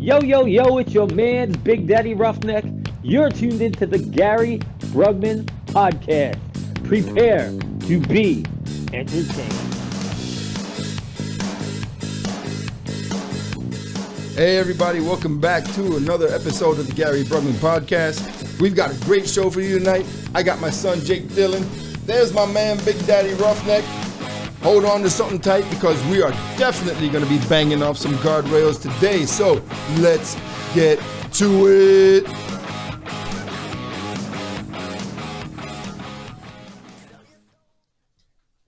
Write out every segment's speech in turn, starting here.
Yo, yo, yo, it's your man's Big Daddy Roughneck. You're tuned into the Gary Brugman podcast. Prepare to be entertained. Hey everybody, welcome back to another episode of the Gary Brugman podcast. We've got a great show for you tonight. I got my son Jake Dillon. There's my man Big Daddy Roughneck. Hold on to something tight because we are definitely going to be banging off some guardrails today. So let's get to it.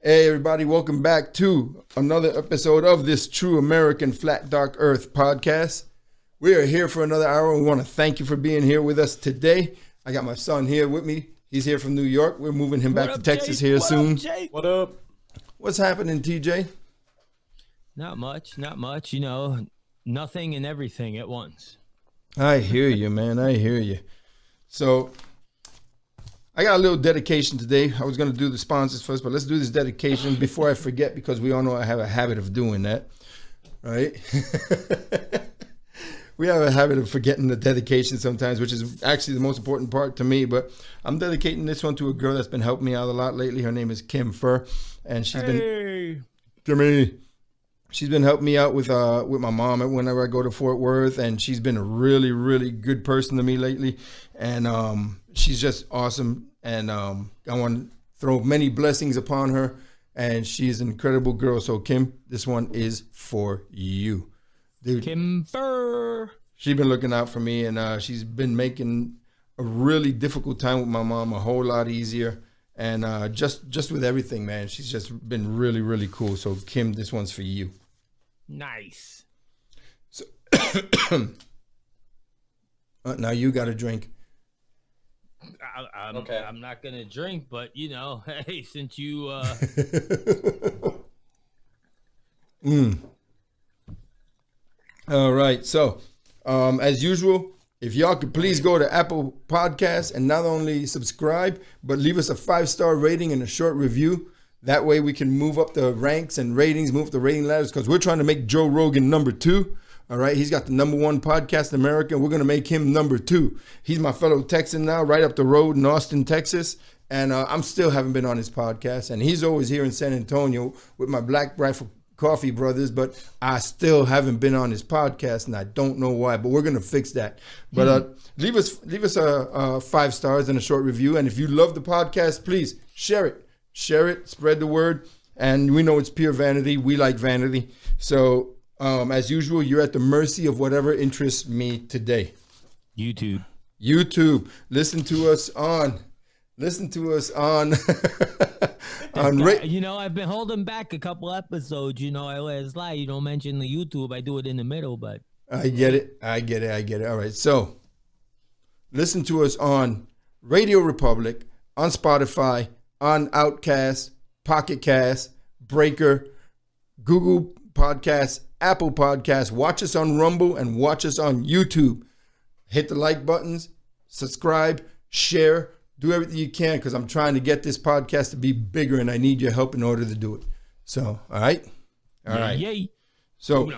Hey everybody, welcome back to another episode of this True American Flat Dark Earth podcast. We are here for another hour. We want to thank you for being here with us today. I got my son here with me. He's here from New York. We're moving him back to Texas here soon. What up? What's happening, TJ? Not much. You know, nothing and everything at once. I hear you, man. I hear you. So I got a little dedication today. I was going to do the sponsors first, but let's do this dedication before I forget because we all know I have a habit of doing that, right? We have a habit of forgetting the dedication sometimes, which is actually the most important part to me. But I'm dedicating this one to a girl that's been helping me out a lot lately. Her name is Kim Fur, and she's been helping me out with my mom whenever I go to Fort Worth, and she's been a really, really good person to me lately. And she's just awesome, and I want to throw many blessings upon her, and she's an incredible girl. So Kim, this one is for you. Dude, Kim Fur. She's been looking out for me, and she's been making a really difficult time with my mom a whole lot easier. And just with everything, man, she's just been really, really cool. So Kim, this one's for you. Nice. So now you got a drink. Okay. I'm not gonna drink, but you know, hey, since you All right. So, as usual, if y'all could please go to Apple Podcasts and not only subscribe, but leave us a 5-star rating and a short review. That way we can move up the ranks and ratings, move the rating ladders, because we're trying to make Joe Rogan number 2. All right. He's got the number 1 podcast in America. We're going to make him number 2. He's my fellow Texan now, right up the road in Austin, Texas. And I'm still haven't been on his podcast. And he's always here in San Antonio with my Black Rifle Coffee brothers, but I still haven't been on his podcast, and I don't know why, but we're going to fix that. But leave us a 5 stars and a short review. And if you love the podcast, please share it, spread the word. And we know it's pure vanity. We like vanity. So as usual, you're at the mercy of whatever interests me today. YouTube. Listen to us on you know, I've been holding back a couple episodes. You know, I always lie. You don't mention the YouTube. I do it in the middle, but I get it. All right. So listen to us on Radio Republic, on Spotify, on Outcast, Pocket Cast, Breaker, Google Podcasts, Apple Podcasts. Watch us on Rumble and watch us on YouTube. Hit the like buttons, subscribe, share. Do everything you can because I'm trying to get this podcast to be bigger, and I need your help in order to do it. So, all right? All right. Yay. So,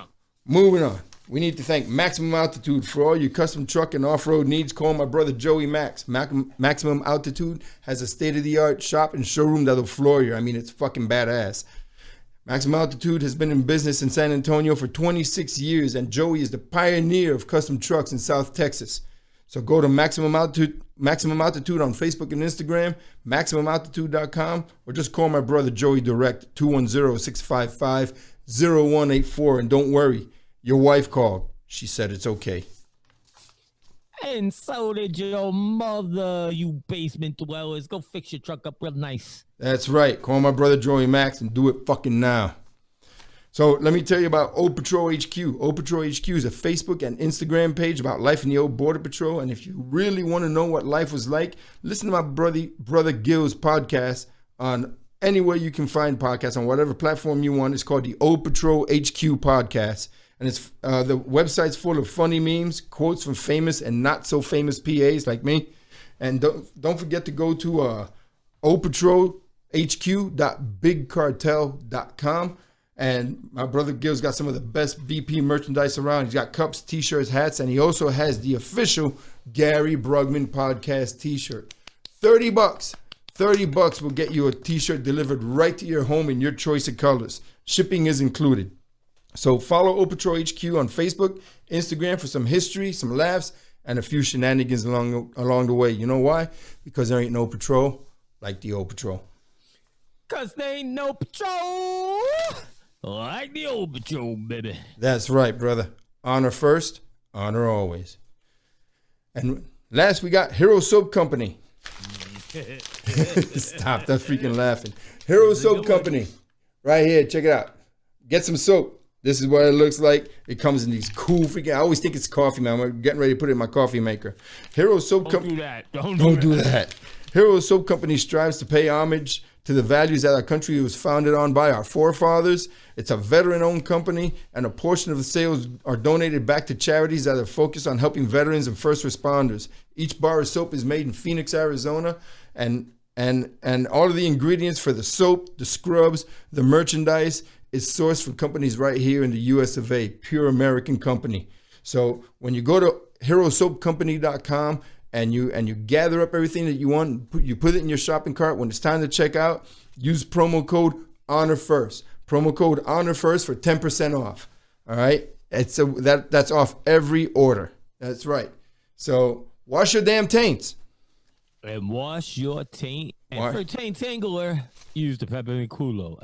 moving on. We need to thank Maximum Altitude for all your custom truck and off-road needs. Call my brother Joey Max. Maximum Altitude has a state-of-the-art shop and showroom that'll floor you. I mean, it's fucking badass. Maximum Altitude has been in business in San Antonio for 26 years, and Joey is the pioneer of custom trucks in South Texas. So go to Maximum Altitude on Facebook and Instagram, MaximumAltitude.com, or just call my brother Joey direct, 210-655-0184. And don't worry, your wife called. She said it's okay. And so did your mother, you basement dwellers. Go fix your truck up real nice. That's right. Call my brother Joey Max and do it fucking now. So let me tell you about Old Patrol HQ. Old Patrol HQ is a Facebook and Instagram page about life in the old Border Patrol. And if you really want to know what life was like, listen to my brother Gil's podcast on anywhere you can find podcasts, on whatever platform you want. It's called the Old Patrol HQ podcast. And it's the website's full of funny memes, quotes from famous and not so famous PAs like me. And don't forget to go to oldpatrolhq.bigcartel.com. And my brother Gil's got some of the best BP merchandise around. He's got cups, t-shirts, hats, and he also has the official Gary Brugman podcast t-shirt. $30. $30 will get you a t-shirt delivered right to your home in your choice of colors. Shipping is included. So follow O Patrol HQ on Facebook, Instagram for some history, some laughs, and a few shenanigans along the way. You know why? Because there ain't no patrol like the O Patrol. Cause there ain't no patrol like the old patrol, baby. That's right, brother. Honor first, honor always. And last we got Hero Soap Company. Stop that freaking laughing. Hero Soap Company. Right here, check it out. Get some soap. This is what it looks like. It comes in these cool freaking, I always think it's coffee, man. I'm getting ready to put it in my coffee maker. Hero Soap Company. Don't do that. Hero Soap Company strives to pay homage to the values that our country was founded on by our forefathers. It's a veteran-owned company, and a portion of the sales are donated back to charities that are focused on helping veterans and first responders. Each bar of soap is made in Phoenix, Arizona, and all of the ingredients for the soap, the scrubs, the merchandise is sourced from companies right here in the US of A, pure American company. So when you go to herosoapcompany.com and you gather up everything that you want, you put it in your shopping cart. When it's time to check out, use promo code HONOR1ST. Promo code HONOR1ST for 10% off. All right? That's off every order. That's right. So wash your damn taints. And wash your taint. And for taint tangler, use the peppermint cool.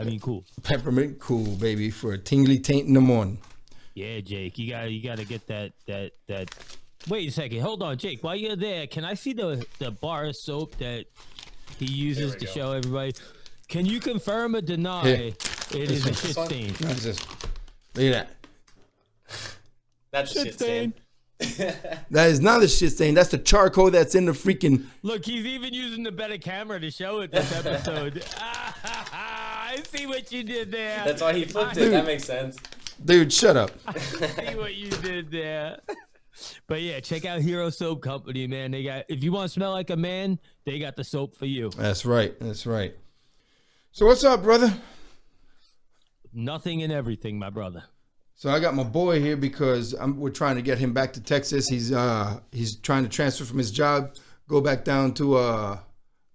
Peppermint cool, baby, for a tingly taint in the morning. Yeah, Jake, you gotta get that. Wait a second, hold on, Jake. While you're there, can I see the bar of soap that he uses to show everybody? Can you confirm or deny it is a shit stain? Look at that. That's a shit stain. That is not a shit stain. That's the charcoal that's in the freaking. Look, he's even using the better camera to show it this episode. I see what you did there. That's why he flipped it. That makes sense. Dude, shut up. I see what you did there. But yeah, check out Hero Soap Company, man. They got, if you want to smell like a man, they got the soap for you. That's right. That's right. So what's up, brother? Nothing and everything, my brother. So I got my boy here because we're trying to get him back to Texas. He's trying to transfer from his job, go back down to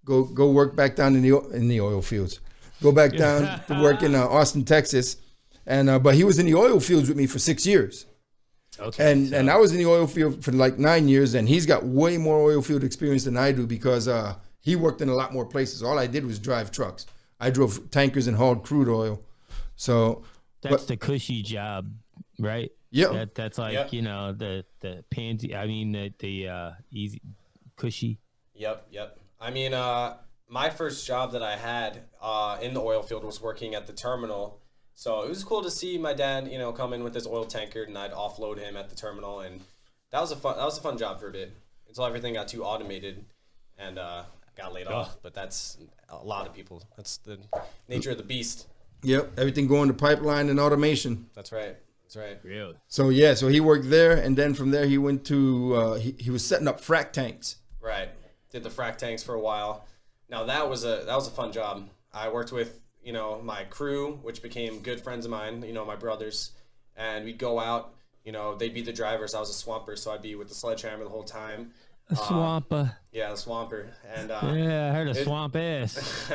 go work back down in the oil fields. Go back down to work in Austin, Texas, and but he was in the oil fields with me for 6 years. Okay. And I was in the oil field for like 9 years, and he's got way more oil field experience than I do because he worked in a lot more places. All I did was drive trucks. I drove tankers and hauled crude oil. So that's the cushy job, right? Yeah. That's like, you know, the pansy. I mean, the easy cushy. Yep. I mean, my first job that I had in the oil field was working at the terminal. So it was cool to see my dad, you know, come in with this oil tanker, and I'd offload him at the terminal, and that was a fun job for a bit until everything got too automated and got laid off. But that's a lot of people. That's the nature of the beast. Yep, everything going to pipeline and automation. That's right. Really? So so he worked there, and then from there he went to he was setting up frac tanks. Right. Did the frac tanks for a while. Now that was a fun job. I worked with, you know, my crew, which became good friends of mine, you know, my brothers, and we'd go out, you know, they'd be the drivers. I was a swamper, so I'd be with the sledgehammer the whole time. A swamper. Yeah, a swamper. And yeah, I heard a swamp ass.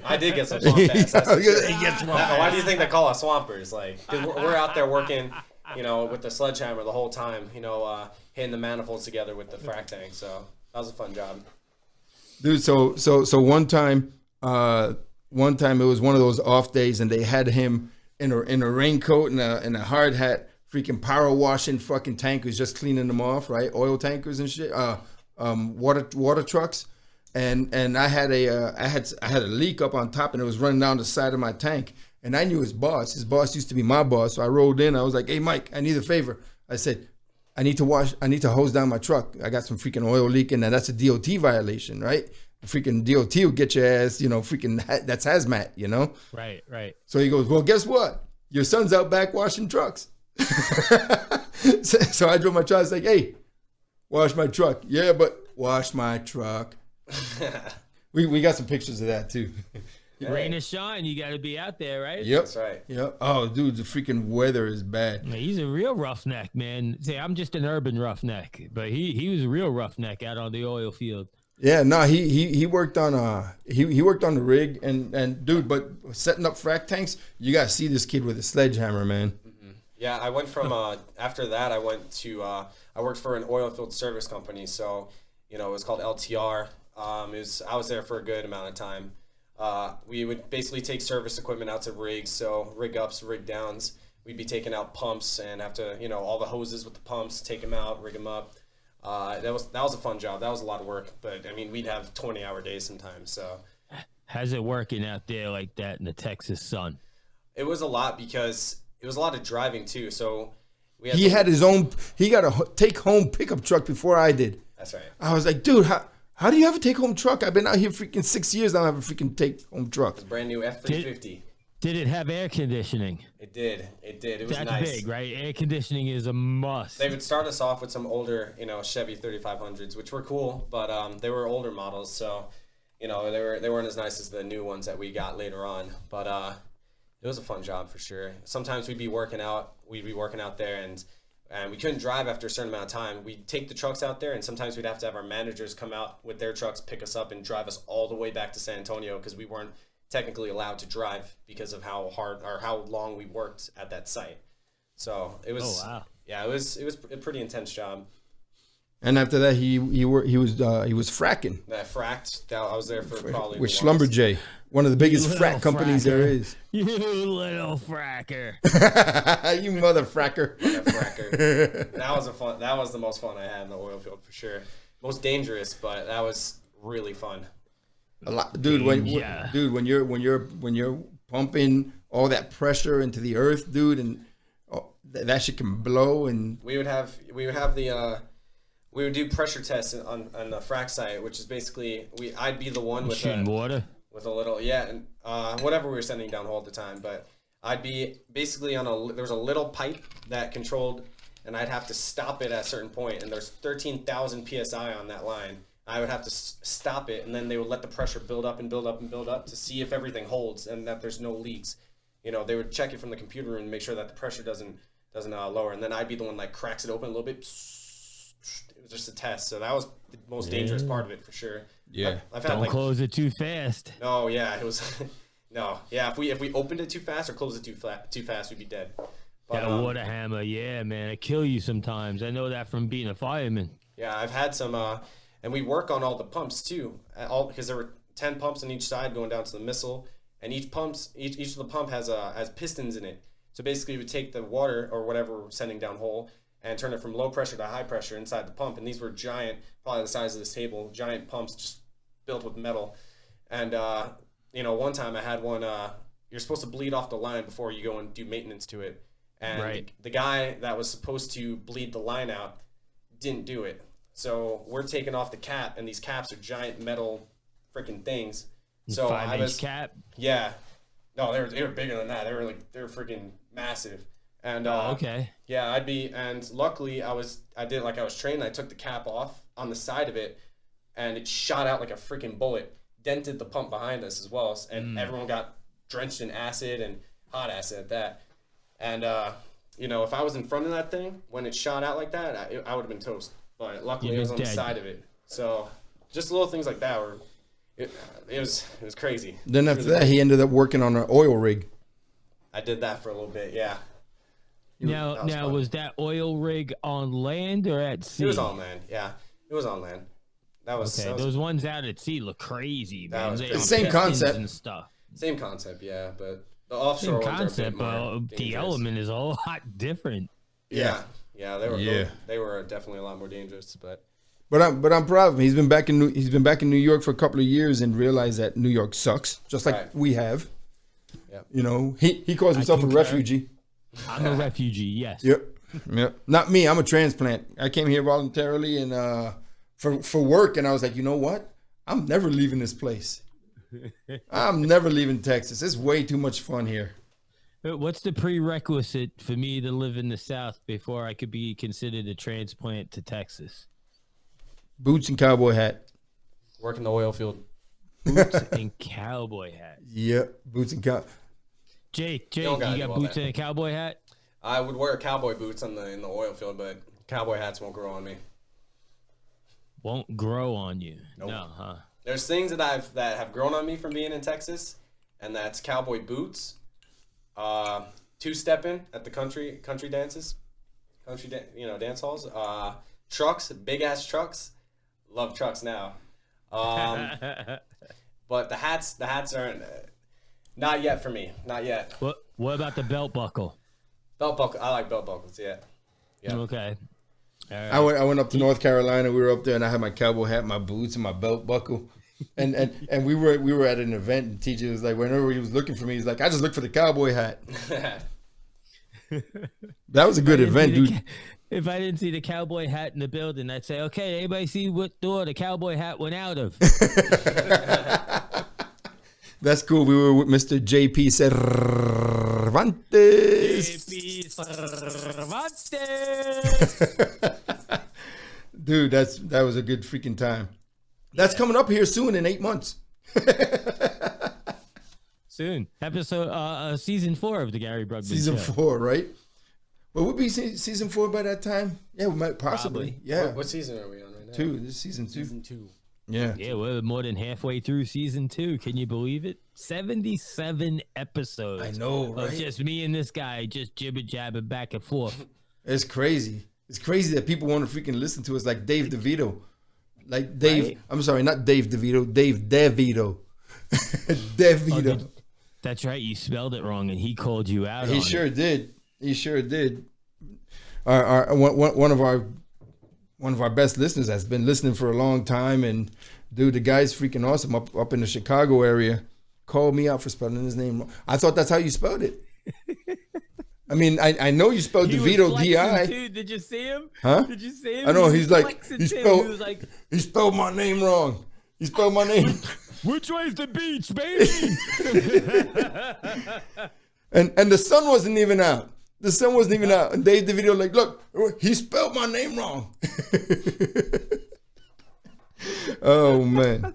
I did get some swamp ass. Why do you think they call us swampers? Like, 'cause we're out there working, you know, with the sledgehammer the whole time, you know, hitting the manifolds together with the frac tank. So that was a fun job. Dude, so one time it was one of those off days, and they had him in a raincoat and a hard hat, freaking power washing fucking tankers, just cleaning them off, right? Oil tankers and shit, water trucks, and I had a leak up on top, and it was running down the side of my tank, and I knew his boss. His boss used to be my boss, so I rolled in. I was like, "Hey, Mike, I need a favor." I said, I need to hose down my truck. I got some freaking oil leaking, and that's a DOT violation, right? The freaking DOT will get your ass, you know, freaking, that's hazmat, you know? Right. So he goes, "Well, guess what? Your son's out back washing trucks." So I drove my truck. I was like, "Hey, wash my truck." "Yeah, but wash my truck." We got some pictures of that too. Rain or shine, you got to be out there, right? Yep. That's right. Yep. Oh, dude, the freaking weather is bad. Man, he's a real roughneck, man. Say, I'm just an urban roughneck, but he was a real roughneck out on the oil field. Yeah, no, he worked on he worked on the rig and dude, but setting up frac tanks, you gotta see this kid with a sledgehammer, man. Yeah, I went from after that I went to I worked for an oil field service company, so it was called LTR. I was there for a good amount of time. We would basically take service equipment out to rigs, so rig ups, rig downs. We'd be taking out pumps and have to, all the hoses with the pumps, take them out, rig them up. That was a fun job. That was a lot of work, but I mean, we'd have 20-hour days sometimes. So, how's it working out there like that in the Texas sun? it was a lot because it was a lot of driving too. So we He had his own. He got a take home pickup truck before I did. That's right. I was like, dude, how do you have a take home truck? I've been out here freaking 6 years. I don't have a freaking take home truck. Brand new F350. Did it have air conditioning? It did. It was That's nice. big, right? Air conditioning is a must. They would start us off with some older, Chevy 3500s, which were cool, but they were older models, so they weren't as nice as the new ones that we got later on. But it was a fun job for sure. Sometimes we'd be working out there, and we couldn't drive after a certain amount of time. We'd take the trucks out there, and sometimes we'd have to have our managers come out with their trucks, pick us up, and drive us all the way back to San Antonio because we weren't technically allowed to drive because of how hard or how long we worked at that site. So it was, yeah, it was a pretty intense job. And after that, he was fracking That fracked. I was there for probably with the longest. Schlumberger, one of the biggest You little frack companies there fracker. is. You little fracker. You mother fracker. That fracker. That was the most fun I had in the oil field for sure. Most dangerous, but that was really fun. A lot, dude. When Yeah. when you're pumping all that pressure into the earth, dude, and that shit can blow. And We would do pressure tests on the frac site, which is basically I'd be the one with Shooting water. with a little and whatever we were sending down hole at the time, but I'd be basically there was a little pipe that controlled, and I'd have to stop it at a certain point, and there's 13,000 psi on that line. I would have to stop it, and then they would let the pressure build up and build up and build up to see if everything holds and that there's no leaks. They would check it from the computer and make sure that the pressure doesn't lower, and then I'd be the one that cracks it open a little bit. It was just a test, so that was the most dangerous part of it for sure. Yeah. I've had Don't close it too fast. No, yeah, it was. No, yeah. If we opened it too fast or closed it too fast, we'd be dead. But, That water hammer, yeah, man, it kill you sometimes. I know that from being a fireman. yeah, I've had some, and we work on all the pumps too, because there were 10 pumps on each side going down to the missile, and each of the pump has pistons in it. So basically, we take the water or whatever we're sending down hole and turn it from low pressure to high pressure inside the pump. And these were giant, probably the size of this table, giant pumps just built with metal. And one time I had one. You're supposed to bleed off the line before you go and do maintenance to it. And Right. the guy that was supposed to bleed the line out didn't do it. So we're taking off the cap, and these caps are giant metal freaking things. So 5-inch cap. yeah, no, they were bigger than that. They were freaking massive. And Okay. yeah, and luckily I was trained. I took the cap off on the side of it, and it shot out like a freaking bullet, dented the pump behind us as well, and everyone got drenched in acid and hot acid at that. And if I was in front of that thing when it shot out like that, I would have been toast. But luckily, You'd it be was on the dead. side of it. So just little things like that were. It was crazy. then after that, he ended up working on an oil rig. I did that for a little bit. Yeah, Now, that was fun. was that oil rig on land or at sea? it was on land. Yeah, it was on land. That was, Okay, that was those ones out at sea look crazy, That man. was They crazy. on Same pistons concept. and stuff. same concept. Yeah, but the offshore Same ones are a concept, bit more but the dangerous. element is a whole lot different. Yeah, they were. Yeah. They were definitely a lot more dangerous. But But I'm proud of him. He's been back in New York for a couple of years and realized that New York sucks, just like Right. we have. Yep. He calls himself a concur. refugee. I'm a refugee, yes. Yep. Not me. I'm a transplant. I came here voluntarily and for work, and I was like, you know what? I'm never leaving this place. I'm never leaving Texas. It's way too much fun here. What's the prerequisite for me to live in the South before I could be considered a transplant to Texas? Boots and cowboy hat. working the oil field. Boots and cowboy hat. Yep, boots and cow. Jake, you gotta got do all boots that. and a cowboy hat? I would wear cowboy boots in the oil field, but cowboy hats won't grow on me. Won't grow on you. Nope. No, huh? There's things that have grown on me from being in Texas, and that's cowboy boots, two-stepping at the country dances, dance halls, trucks, big ass trucks. Love trucks now. But the hats aren't not yet for me. Not yet. What about the belt buckle? Belt buckle. I like belt buckles. Yeah. Okay. All right. I went up to North Carolina. We were up there, and I had my cowboy hat, my boots, and my belt buckle. And we were at an event, and TJ was like, whenever he was looking for me, he's like, I just look for the cowboy hat. That was a good event, dude. If I didn't see the cowboy hat in the building, I'd say, okay, anybody see what door the cowboy hat went out of? That's cool. We were with Mr. JP Cervantes. JP Cervantes. Dude, that was a good freaking time. That's coming up here soon in 8 months. Soon. Episode, season 4 of the Gary Brugman Season Show. 4, right? Well, we'll be season 4 by that time. Yeah, we might possibly. Probably. Yeah. What season are we on right now? 2. This is season 2. Season 2. Yeah. Yeah, we're more than halfway through season 2. Can you believe it? 77 episodes. I know, right? Of just me and this guy just jibber jabbing back and forth. It's crazy. It's crazy that people want to freaking listen to us like Dave DeVito. Like Dave, Right. I'm sorry, not Dave DeVito, Dave DeVito. DeVito. That's right. You spelled it wrong, and he called you out. He on sure it. did. He sure did. One of our best listeners has been listening for a long time, and dude, the guy's freaking awesome up in the Chicago area. Called me out for spelling his name wrong. I thought that's how you spelled it. I mean, I know you spelled He was DeVito flexing, D-I. too. Did you see him? Huh? Did you see him? I know, He he's was like, flexing, he too. spelled- He was like, He spelled my name wrong. He spelled my name. which way's the beach, baby? And the sun wasn't even out. The sun wasn't even out. And Dave DeVito like, look, he spelled my name wrong. Oh, man.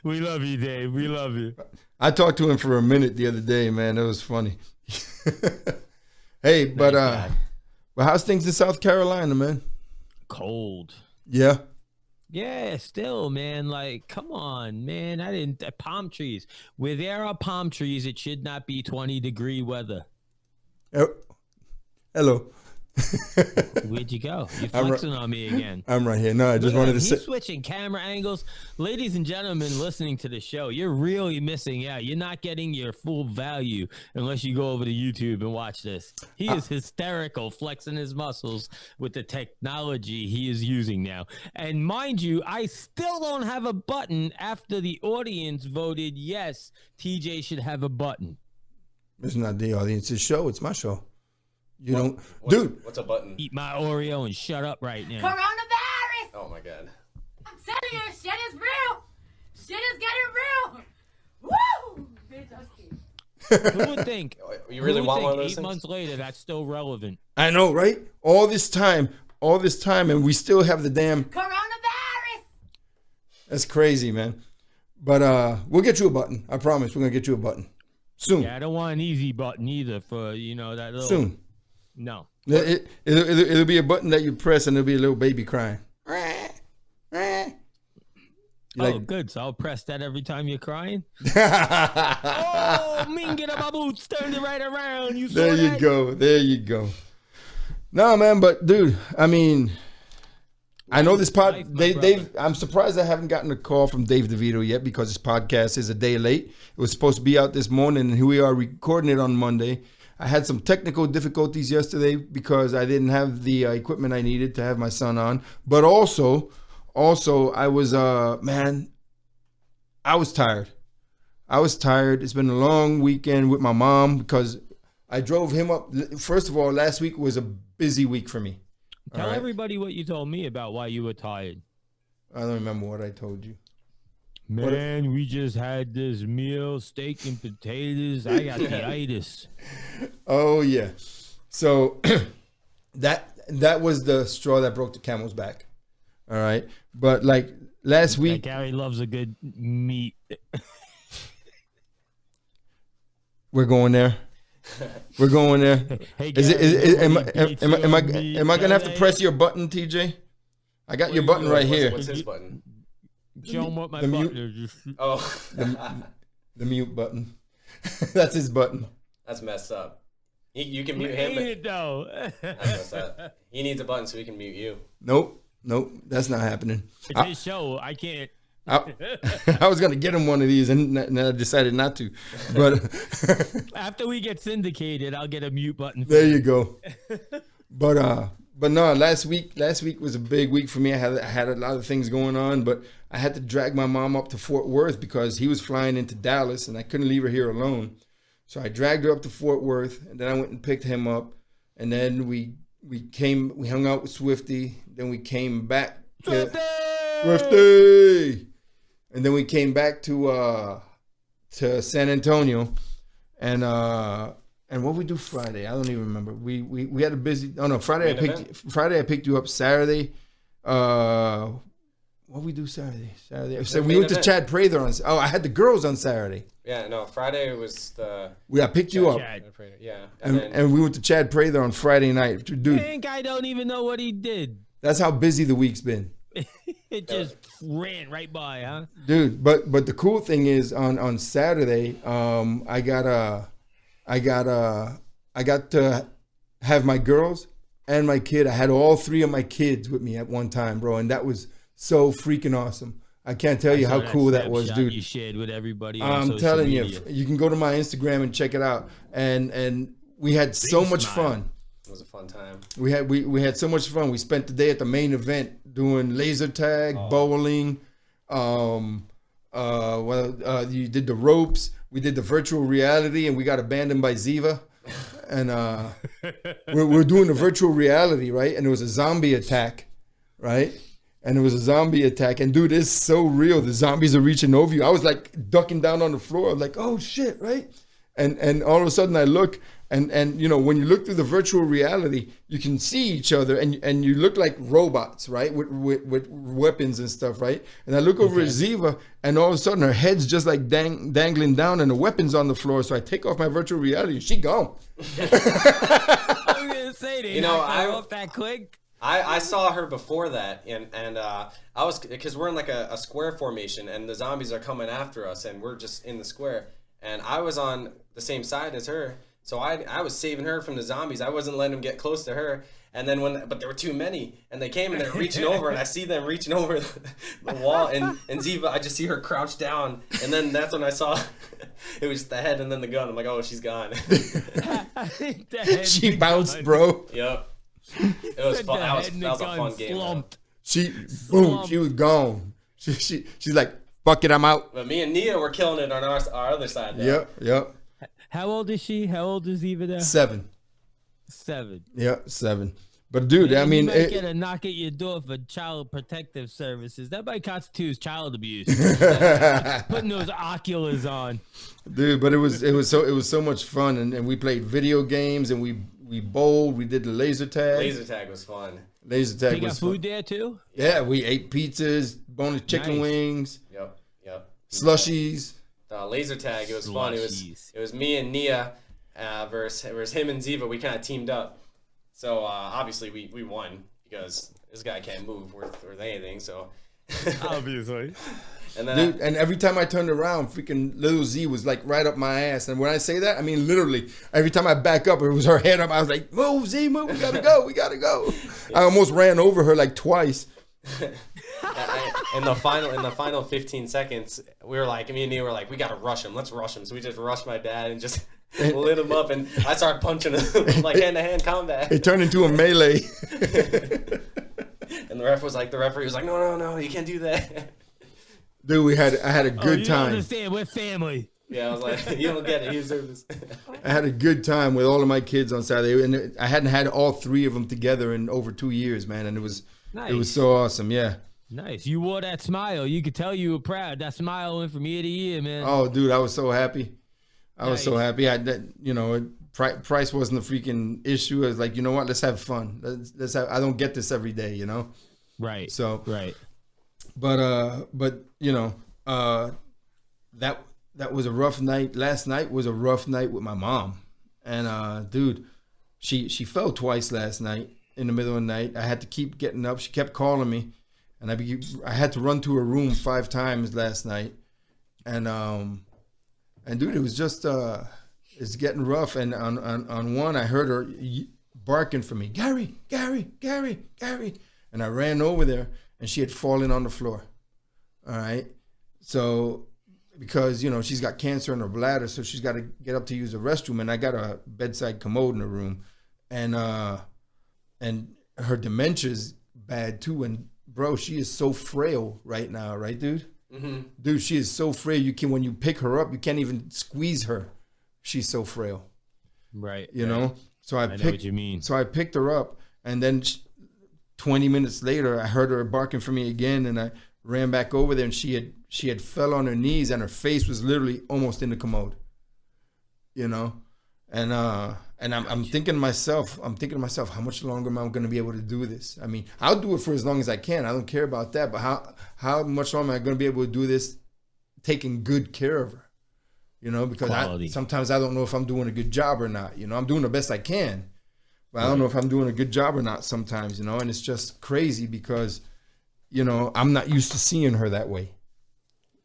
We love you, Dave. We love you. I talked to him for a minute the other day, man. It was funny. Hey, but how's things in South Carolina, man? Cold. Yeah. Yeah, still, man. Like, come on, man. Palm trees. Where there are palm trees, it should not be 20-degree weather. Hello. Where'd you go? You're flexing on me again. I'm right here. No, I just Look wanted at to him. say. He's switching camera angles. Ladies and gentlemen listening to the show, you're really missing out. You're not getting your full value unless you go over to YouTube and watch this. He is hysterical, flexing his muscles with the technology he is using now. And mind you, I still don't have a button after the audience voted yes, TJ should have a button. It's not the audience's show. It's my show. You don't. What's Dude. What's a button? Eat my Oreo and shut up right now. Coronavirus! Oh my god. I'm telling you, shit is real. Shit is getting real. Woo! Bitch, I'm scared. Who would think? You really who would want think one of those 8 things? months later that's still relevant? I know, right? All this time, and we still have the damn. Coronavirus! That's crazy, man. But we'll get you a button. I promise. We're gonna get you a button soon. Yeah, I don't want an easy button either for that little. Soon. No. It'll be a button that you press, and there'll be a little baby crying. Oh, good. So I'll press that every time you're crying. Oh, get up my boots, turned it right around. You saw There you that? go. There you go. No, man, but dude, I mean, I know this Life, my Dave. I'm surprised I haven't gotten a call from Dave DeVito yet because his podcast is a day late. It was supposed to be out this morning, and here we are recording it on Monday. I had some technical difficulties yesterday because I didn't have the equipment I needed to have my son on. But also, I was, man, I was tired. It's been a long weekend with my mom because I drove him up. First of all, last week was a busy week for me. Tell All right? everybody what you told me about why you were tired. I don't remember what I told you. Man, we just had this meal, steak and potatoes. I got the itis. Oh yeah. So that was the straw that broke the camel's back. All right, but like last week, Gary loves a good meat. we're going there. We're going there. Hey, Is it? Gary, Am I gonna have to press your button, TJ? I got your button right here. What's his button? Show him what my the button mute- is. Oh, The mute button. That's his button. that's messed up. You can mute Ain't him. it though? That's messed up. He needs a button so he can mute you. Nope, that's not happening. It's his show. I can't. I was gonna get him one of these, and I decided not to. But After we get syndicated, I'll get a mute button. there you go. But no, last week was a big week for me. I had a lot of things going on, but I had to drag my mom up to Fort Worth because he was flying into Dallas, and I couldn't leave her here alone. So I dragged her up to Fort Worth, and then I went and picked him up, and then we hung out with Swifty. Then we came back. Swifty! And then we came back to San Antonio, and what we do Friday? I don't even remember. We had a busy. Oh no, Friday I picked you up. Saturday, what we do Saturday? So we went to Chad Prather on. Oh, I had the girls on Saturday. Yeah, no, Friday was the. I picked you up, Yeah, and we went to Chad Prather on Friday night. Dude, Man, guy don't even know what he did. that's how busy the week's been. It just ran right by, huh? Dude, but the cool thing is on Saturday, I got to have my girls and my kid. I had all three of my kids with me at one time, bro, and that was so freaking awesome. I can't tell you how cool that was, dude. You shared with everybody. On I'm social telling media. you can go to my Instagram and check it out. And we had so much fun. It was a fun time. We had so much fun. We spent the day at the main event doing laser tag, bowling. You did the ropes. We did the virtual reality, and we got abandoned by Ziva. And we're doing the virtual reality, right? And it was a zombie attack, right? And dude, it's so real. The zombies are reaching over you. I was like ducking down on the floor. I'm like, oh shit, right? And all of a sudden I look, and you know, when you look through the virtual reality, you can see each other, and you look like robots, right? With weapons and stuff, right? And I look over at Ziva, and all of a sudden her head's just like dangling down, and the weapon's on the floor. So I take off my virtual reality. She gone. I was gonna say, they I off that quick. I saw her before that, and I was, because we're in like a square formation, and the zombies are coming after us, and we're just in the square, and I was on the same side as her, so I was saving her from the zombies. I wasn't letting them get close to her, and then but there were too many, and they came and they're reaching over, and I see them reaching over the wall, and Ziva, I just see her crouch down, and then that's when I saw it was the head and then the gun. I'm like, oh, she's gone. She bounced, bro. Yep. It was fun. That was a fun game. She was gone. She's like, fuck it, I'm out. But me and Nia were killing it on our other side. Though. Yep. How old is she? How old is Eva now? 7. 7. Yep, 7. But dude, Man, I mean, you might get a knock at your door for child protective services. That might constitute child abuse. Putting those oculars on. Dude, but it was so much fun, and we played video games, and we bowled. We did the laser tag. Laser tag was fun. Laser tag You got was food fun. there too? Yeah, we ate pizzas, boneless chicken wings, Yep. slushies. Laser tag. It was fun. It was me and Nia versus him and Ziva. We kind of teamed up. So obviously we won because this guy can't move worth anything. So Obviously. and then Dude, and every time I turned around, freaking little Z was like right up my ass. And when I say that, I mean literally. Every time I back up, it was her head up. I was like, "Move, Z, move! We gotta go! I almost ran over her like twice. in the final 15 seconds, we were like, me and Nia were like, we gotta rush him. Let's rush him. So we just rushed my dad and just lit him up, and I started punching him like hand-to-hand combat. It turned into a melee. And the referee was like, no, you can't do that. Dude, I had a good you time. Don't understand, we're family. Yeah, I was like, you don't get it. You deserve this. I had a good time with all of my kids on Saturday, and I hadn't had all 3 of them together in over 2 years, man. And it was so awesome. Yeah. Nice. You wore that smile. You could tell you were proud. That smile went from ear to ear, man. Oh, dude, I was so happy. I was so Nice. happy. Price wasn't a freaking issue. I was like, you know what? Let's have fun. Let's have. I don't get this every day, Right. So, right. but you know, that was a rough night. Last night was a rough night with my mom, and dude, she fell twice last night in the middle of the night. I had to keep getting up. She kept calling me, and I had to run to her room 5 times last night, and dude, it was just it's getting rough. And on one, I heard her barking for me, Gary, Gary, Gary, Gary, and I ran over there, and she had fallen on the floor. All right, so because you know she's got cancer in her bladder, so she's got to get up to use the restroom, and I got a bedside commode in the room, and her dementia's bad too, and bro, she is so frail right now, right, dude? Mm-hmm. Dude, she is so frail. When you pick her up, you can't even squeeze her. She's so frail. Right. You know? So I know what you mean. So I picked her up, and then 20 minutes later, I heard her barking for me again, and I ran back over there, and she had fell on her knees, and her face was literally almost in the commode. You know? And I'm thinking to myself, how much longer am I going to be able to do this? I mean, I'll do it for as long as I can. I don't care about that. But how much longer am I going to be able to do this, taking good care of her? You know, because sometimes I don't know if I'm doing a good job or not. You know, I'm doing the best I can, but I don't know if I'm doing a good job or not sometimes, you know. And it's just crazy because, you know, I'm not used to seeing her that way.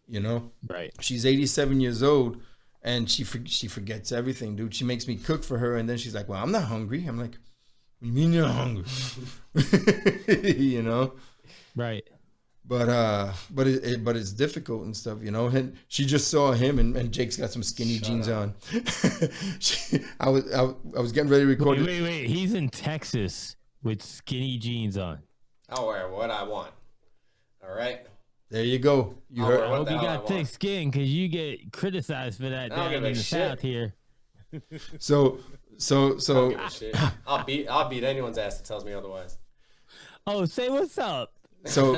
You know? Right. She's 87 years old. And she forgets everything, dude. She makes me cook for her, and then she's like, "Well, I'm not hungry." I'm like, "What do you mean you're hungry?" You know, right? But it's difficult and stuff, you know. And she just saw him, and Jake's got some skinny jeans on. I was getting ready to record. Wait! He's in Texas with skinny jeans on. I'll wear what I want. All right. There you go. You heard. I hope you got thick skin because you get criticized for that down in the South here. So. I'll beat anyone's ass that tells me otherwise. Oh, say what's up. So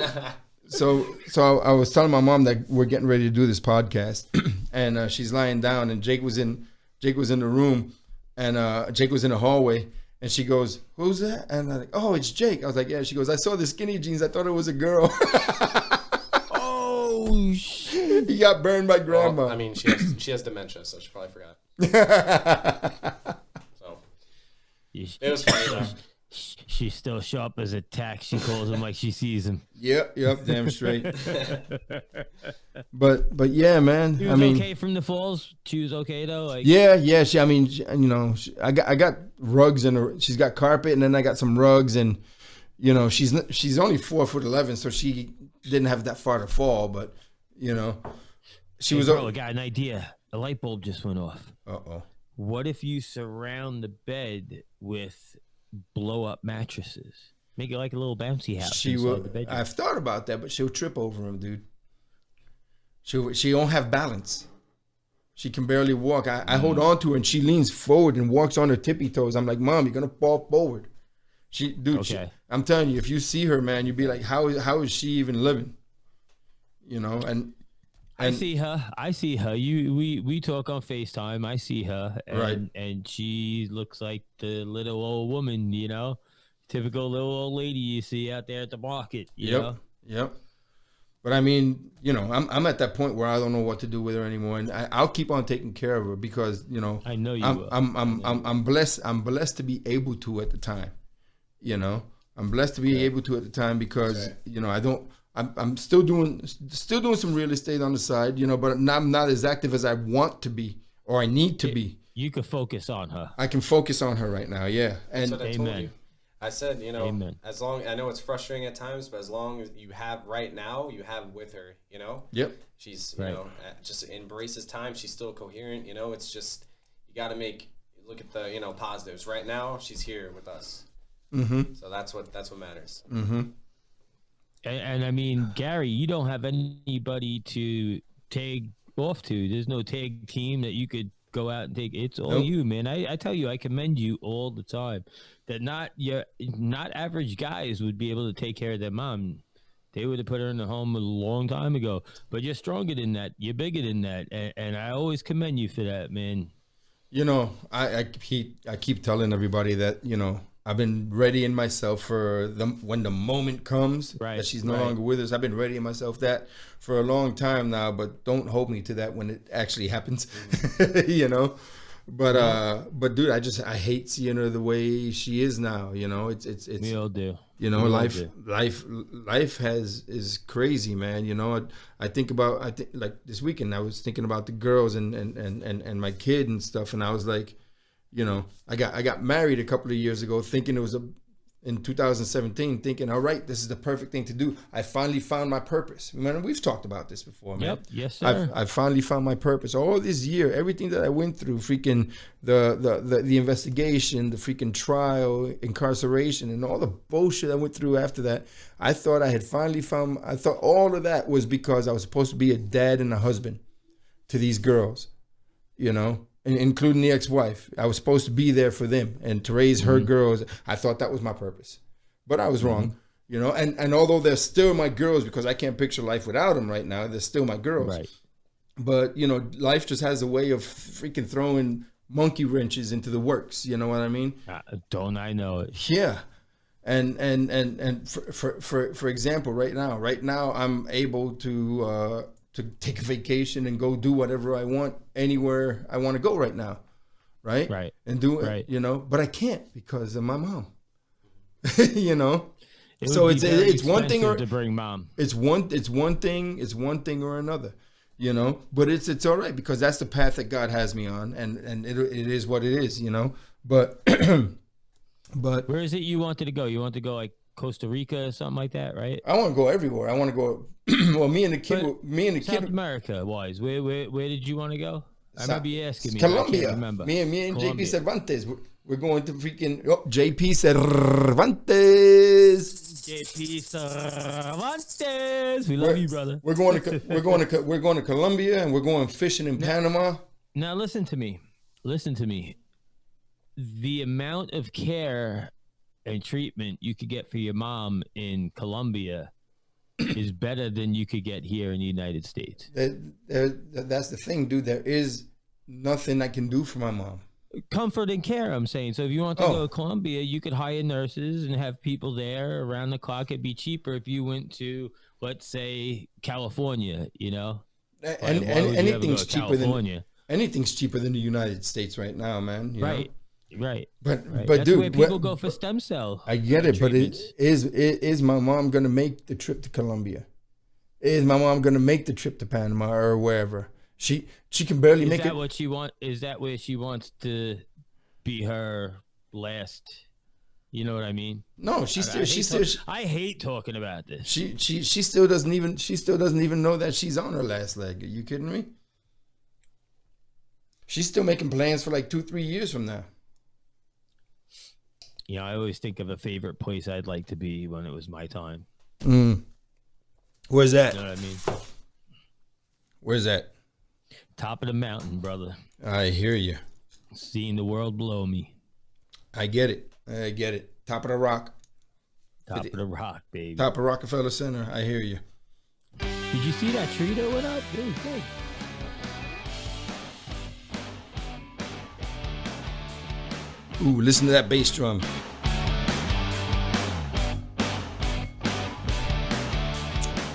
I was telling my mom that we're getting ready to do this podcast, and she's lying down, and Jake was in the room, and Jake was in the hallway. And she goes, "Who's that?" And I'm like, "Oh, it's Jake." I was like, "Yeah." She goes, "I saw the skinny jeans. I thought it was a girl." Oh shit! He got burned by grandma. Well, I mean, she has dementia, so she probably forgot. So it was funny though. She's still sharp as a tack. She calls him like she sees him. Yep, damn straight. But yeah, man. She was okay from the falls. She was okay though. Like, yeah. I got rugs she's got carpet, and then I got some rugs, and you know, she's only 4'11", so she didn't have that far to fall, but you know, I got an idea. The light bulb just went off. Uh-oh. What if you surround the bed with blow up mattresses? Make it like a little bouncy house. She will. I've thought about that, but she'll trip over him, dude. She won't have balance. She can barely walk. I hold on to her, and she leans forward and walks on her tippy toes. I'm like, "Mom, you're gonna fall forward." I'm telling you, if you see her, man, you'd be like, how is she even living? You know, and I see her. We talk on FaceTime. I see her, and she looks like the little old woman, you know, typical little old lady you see out there at the market. You know? Yep. But I mean, you know, I'm at that point where I don't know what to do with her anymore, and I'll keep on taking care of her because, you know, I know you. I'm blessed. I'm blessed to be able to at the time. You know, I'm blessed to be able to at the time because you know I'm still doing some real estate on the side, you know, but I'm not as active as I want to be or I need to be. You can focus on her. I can focus on her right now, yeah. And that's what I told you. I said, you know, Amen. as long, I know it's frustrating at times, but as long as you have right now, you have with her, you know. Yep. She's, you know, just embraces time. She's still coherent, you know. It's just you got to look at the, you know, positives. Right now, she's here with us. Mm-hmm. So that's what matters. Mm-hmm. And I mean, Gary, you don't have anybody to tag off to. There's no tag team that you could go out and take. It's all you, man. I tell you, I commend you all the time. That not average guys would be able to take care of their mom. They would have put her in the home a long time ago. But you're stronger than that. You're bigger than that, and I always commend you for that, man. You know, I keep telling everybody that, you know, I've been readying myself for when the moment comes that she's no longer with us. I've been readying myself that for a long time now, but don't hold me to that when it actually happens, you know. But dude, I hate seeing her the way she is now. You know, it's we all do. You know, life is crazy, man. You know, I think like this weekend I was thinking about the girls and my kid and stuff, and I was like, you know, I got married a couple of years ago, thinking it was in 2017, thinking, all right, this is the perfect thing to do. I finally found my purpose. Man, we've talked about this before, man. Yep, yes, sir. I finally found my purpose. All this year, everything that I went through, freaking the investigation, the freaking trial, incarceration, and all the bullshit I went through after that, I thought I thought all of that was because I was supposed to be a dad and a husband to these girls, you know, including the ex-wife. I was supposed to be there for them and to raise her girls. I thought that was my purpose, but I was wrong, you know. And although they're still my girls, because I can't picture life without them right now, they're still my girls. Right. But you know, life just has a way of freaking throwing monkey wrenches into the works. You know what I mean? Don't I know it? Yeah. And for example, right now I'm able to take a vacation and go do whatever I want anywhere I want to go right now, right? And do it, you know. But I can't because of my mom, you know. So it's one thing or to bring mom. It's one thing or another, you know. But it's all right because that's the path that God has me on, and it is what it is, you know. But where is it you wanted to go? You want to go like Costa Rica or something like that, right? I want to go everywhere. I want to go. Well, me and the kid. South America wise. Where did you want to go? I remember you asking me. Colombia. I can't remember. Me and JP Cervantes. We're going to freaking JP Cervantes. JP Cervantes. We love you, brother. We're going to Colombia and we're going fishing in Panama. Now listen to me. The amount of care and treatment you could get for your mom in Colombia is better than you could get here in the United States. That's the thing, dude. There is nothing I can do for my mom. Comfort and care, I'm saying. So if you want to go to Colombia, you could hire nurses and have people there around the clock. It'd be cheaper if you went to, let's say, California, you know? And anything's cheaper than the United States right now, man. You know? Right. But That's dude, where people go for stem cell. I get it, but is my mom gonna make the trip to Colombia? Is my mom gonna make the trip to Panama or wherever? She can barely make it. Is that where she wants to be her last? You know what I mean? No, I hate talking about this. She still doesn't even know that she's on her last leg. Are you kidding me? She's still making plans for like 2-3 years from now. You know, I always think of a favorite place I'd like to be when it was my time. Where's that? You know what I mean? Where's that? Top of the mountain, brother. I hear you. Seeing the world below me. I get it. Top of the rock. Top of the rock, baby. Top of Rockefeller Center. I hear you. Did you see that tree that went up? It was big. Ooh, listen to that bass drum.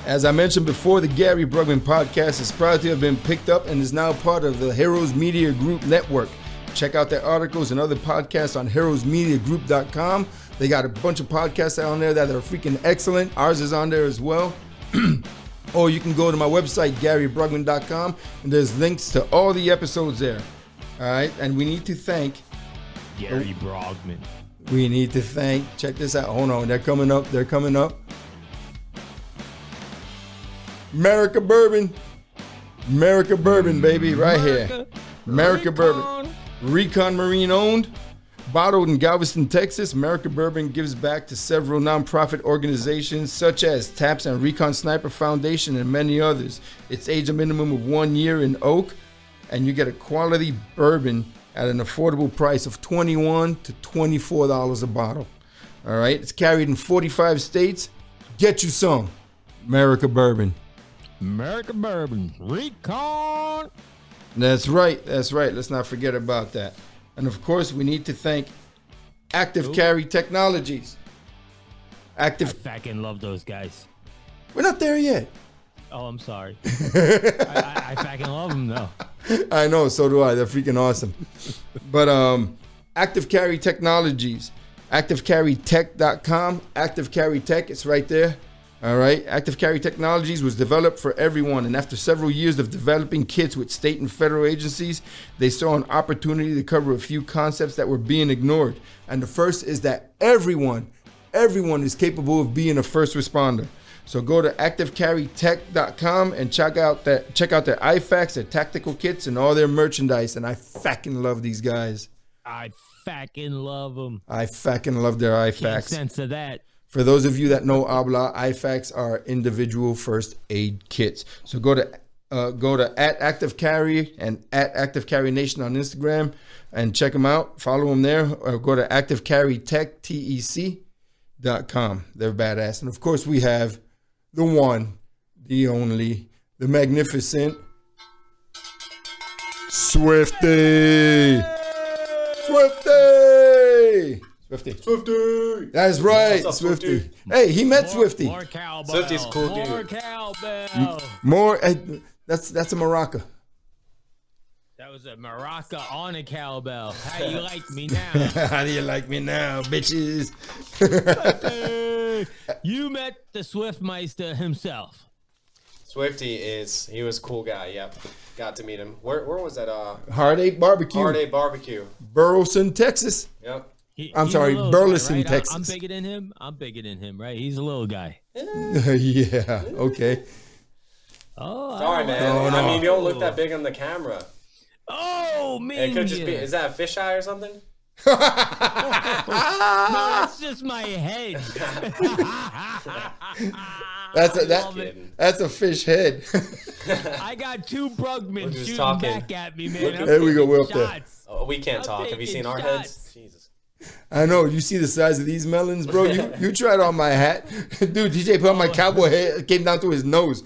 As I mentioned before, the Gary Brugman podcast is proud to have been picked up and is now part of the Heroes Media Group network. Check out their articles and other podcasts on heroesmediagroup.com. They got a bunch of podcasts on there that are freaking excellent. Ours is on there as well. Or you can go to my website, GaryBrugman.com, and there's links to all the episodes there. All right, and we need to thank Gary Brugman. Check this out. Hold on, they're coming up. America Bourbon, baby, right here. America Bourbon, Recon Marine owned, bottled in Galveston, Texas. America Bourbon gives back to several nonprofit organizations such as TAPS and Recon Sniper Foundation and many others. It's aged a minimum of 1 year in oak, and you get a quality bourbon at an affordable price of $21 to $24 a bottle. All right, it's carried in 45 states. Get you some America Bourbon. Recon. That's right. Let's not forget about that. And of course, we need to thank Active Carry Technologies. I fucking love those guys. We're not there yet. Oh, I'm sorry. I fucking love them though. I know, so do I. They're freaking awesome. But Active Carry Technologies, ActiveCarryTech.com, Active Carry Tech, it's right there. All right. Active Carry Technologies was developed for everyone, and after several years of developing kits with state and federal agencies, they saw an opportunity to cover a few concepts that were being ignored. And the first is that everyone is capable of being a first responder. So go to ActiveCarryTech.com and check out their IFAKs, their tactical kits, and all their merchandise. And I fucking love these guys. I fucking love them. I fucking love their Can't IFAKs. sense of that. For those of you that know Habla, IFAKs are individual first aid kits. So go to @ActiveCarry and @ActiveCarryNation on Instagram and check them out. Follow them there, or go to ActiveCarryTech.com. They're badass. And of course, we have the one, the only, the magnificent Swifty. That's right, What's up, Swifty. Hey, he met Swifty. More cowbell. Swifty's cool, dude. More cowbell. More. That's a maraca. That was a maraca on a cowbell. How you like me now? How do you like me now, bitches? Hey, you met the Swiftmeister himself. Swifty he was a cool guy. Yep, got to meet him. Where was that? Hard Eight Barbecue. Hard Eight Barbecue. Burleson, Texas. Yep. I'm sorry, Burleson, guy, right? Texas. I'm bigger than him. I'm bigger than him, right? He's a little guy. Yeah. Okay. Oh, Sorry, man. No, no. I mean, you don't look that big on the camera. Oh, man. It could just be. Is that a fisheye or something? No, that's just my head. That's a fish head. I got two Brugman We're just shooting talking. back at me, man. There we go, we're up there. Shots. Oh, we can't I'm talk. Have you taking seen our shots. heads? Jesus. I know. You see the size of these melons, bro? You tried on my hat. Dude, DJ put on my cowboy hat. It came down to his nose.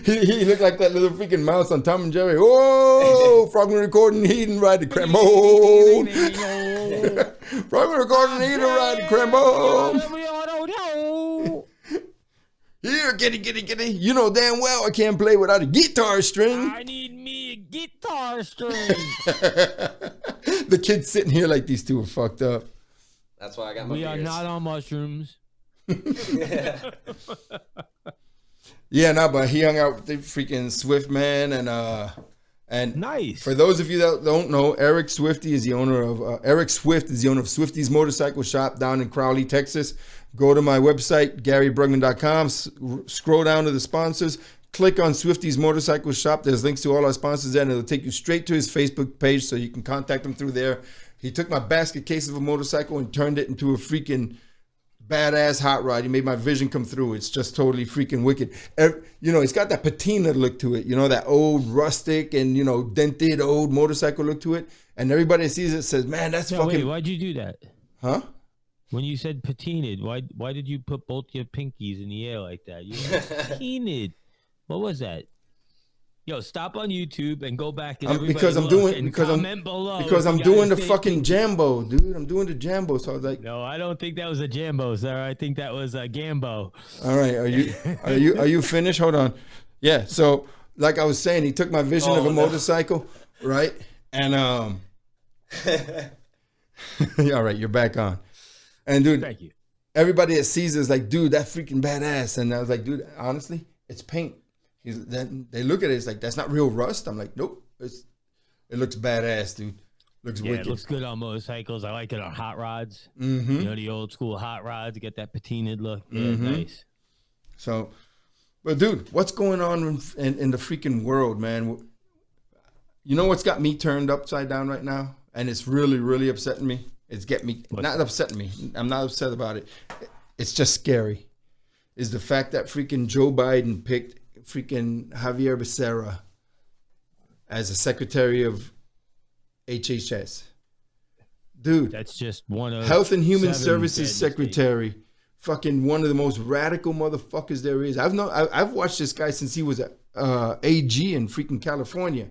he looked like that little freaking mouse on Tom and Jerry. Oh, Frogman recording, he didn't ride the cremone. Frogman recording, he didn't ride the cremone. Here, kitty. You know damn well I can't play without a guitar string. I need me a guitar string. The kids sitting here like these two are fucked up. That's why I got my We are beers. not on mushrooms. Yeah, no, but he hung out with the freaking Swift man and Nice. for those of you that don't know, Eric Swift is the owner of Swifty's Motorcycle Shop down in Crowley, Texas. Go to my website, GaryBrugman.com. Scroll down to the sponsors. Click on Swifty's Motorcycle Shop. There's links to all our sponsors there, and it'll take you straight to his Facebook page so you can contact him through there. He took my basket case of a motorcycle and turned it into a freaking badass hot rod. He made my vision come through. It's just totally freaking wicked. You know, it's got that patina look to it. You know, that old rustic and, you know, dented old motorcycle look to it. And everybody that sees it says, man, that's fucking... Wait, why'd you do that? Huh? When you said patinaed, why did you put both your pinkies in the air like that? You were patinaed. What was that? Yo, stop on YouTube and go back and comment below. Because I'm doing the fucking Jambo, dude. I'm doing the Jambo. So I was like, no, I don't think that was a Jambo, sir. I think that was a Gambo. all right, are you finished? Hold on. Yeah. So like I was saying, he took my vision of a motorcycle, right? And all right, you're back on. And dude, Thank you. everybody that sees it is like, dude, that freaking badass. And I was like, dude, honestly, it's paint. Then they look at it, it's like, that's not real rust. I'm like, nope, it looks badass, dude. Looks Yeah, wicked. it looks good on motorcycles. I like it on hot rods. Mm-hmm. You know, the old school hot rods, get that patinaed look. Yeah, Mhm. nice. So, but dude, what's going on in the freaking world, man? You know what's got me turned upside down right now? And it's really, really upsetting me. It's getting me, not upsetting me. I'm not upset about it. It's just scary. Is the fact that freaking Joe Biden picked freaking Javier Becerra as a secretary of HHS. Dude, That's just one of Health and Human 7 Services dead Secretary. Fucking one of the most radical motherfuckers there is. I've watched this guy since he was a AG in freaking California.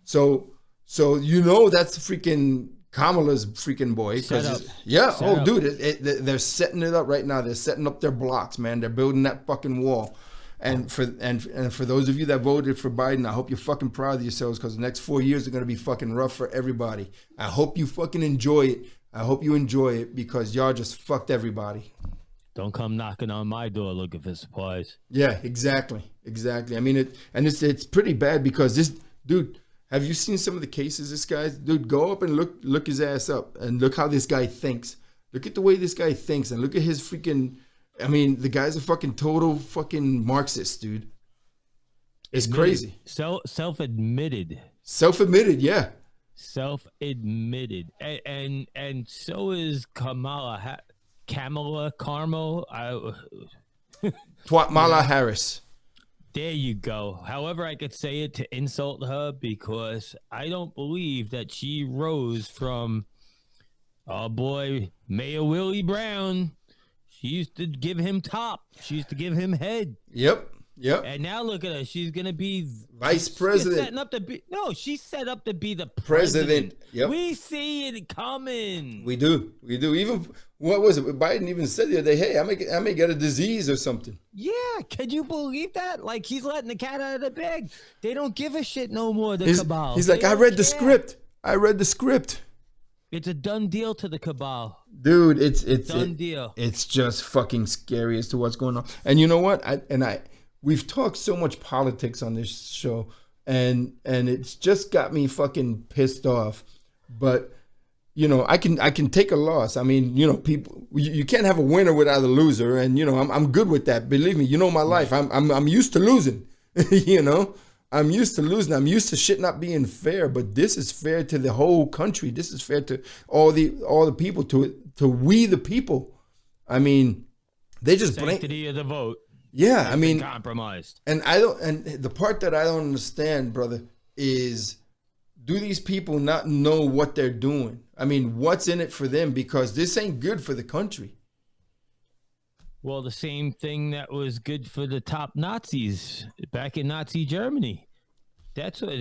So you know that's freaking Kamala's freaking boy. Set up. Yeah. Set up. Dude, they're setting it up right now. They're setting up their blocks, man. They're building that fucking wall. And for those of you that voted for Biden, I hope you're fucking proud of yourselves because the next 4 years are going to be fucking rough for everybody. I hope you fucking enjoy it. I hope you enjoy it because y'all just fucked everybody. Don't come knocking on my door looking for supplies. Yeah, exactly. I mean, it's pretty bad because this dude. Have you seen some of the cases? This guy, dude, go up and look his ass up and look how this guy thinks. Look at the way this guy thinks and look at his freaking. I mean, the guy's a fucking total fucking Marxist, dude. It's crazy. Self-admitted. Self-admitted, yeah. Self-admitted, and so is Kamala Carmel. Mala Harris. There you go. However, I could say it to insult her because I don't believe that she rose from, oh boy, Mayor Willie Brown. She used to give him top. She used to give him head. Yep. And now look at her. She's gonna be vice president. She's set up to be the president. Yep. We see it coming. We do. Even what was it? Biden even said the other day, "Hey, I may get a disease or something." Yeah, can you believe that? Like he's letting the cat out of the bag. They don't give a shit no more. Cabal. He's like, I read the script. It's a done deal to the cabal. Dude, it's done deal. It's just fucking scary as to what's going on. And you know what? We've talked so much politics on this show, and it's just got me fucking pissed off. But you know, I can take a loss. I mean, you know, people, you can't have a winner without a loser, and you know, I'm good with that. Believe me, you know my life. I'm used to losing. You know, I'm used to losing. I'm used to shit not being fair. But this is fair to the whole country. This is fair to all the people. To we the people. I mean, they just sanctity of the vote. Yeah, I mean, compromised. And the part that I don't understand, brother, is do these people not know what they're doing? I mean, what's in it for them? Because this ain't good for the country. Well, the same thing that was good for the top Nazis back in Nazi Germany. That's what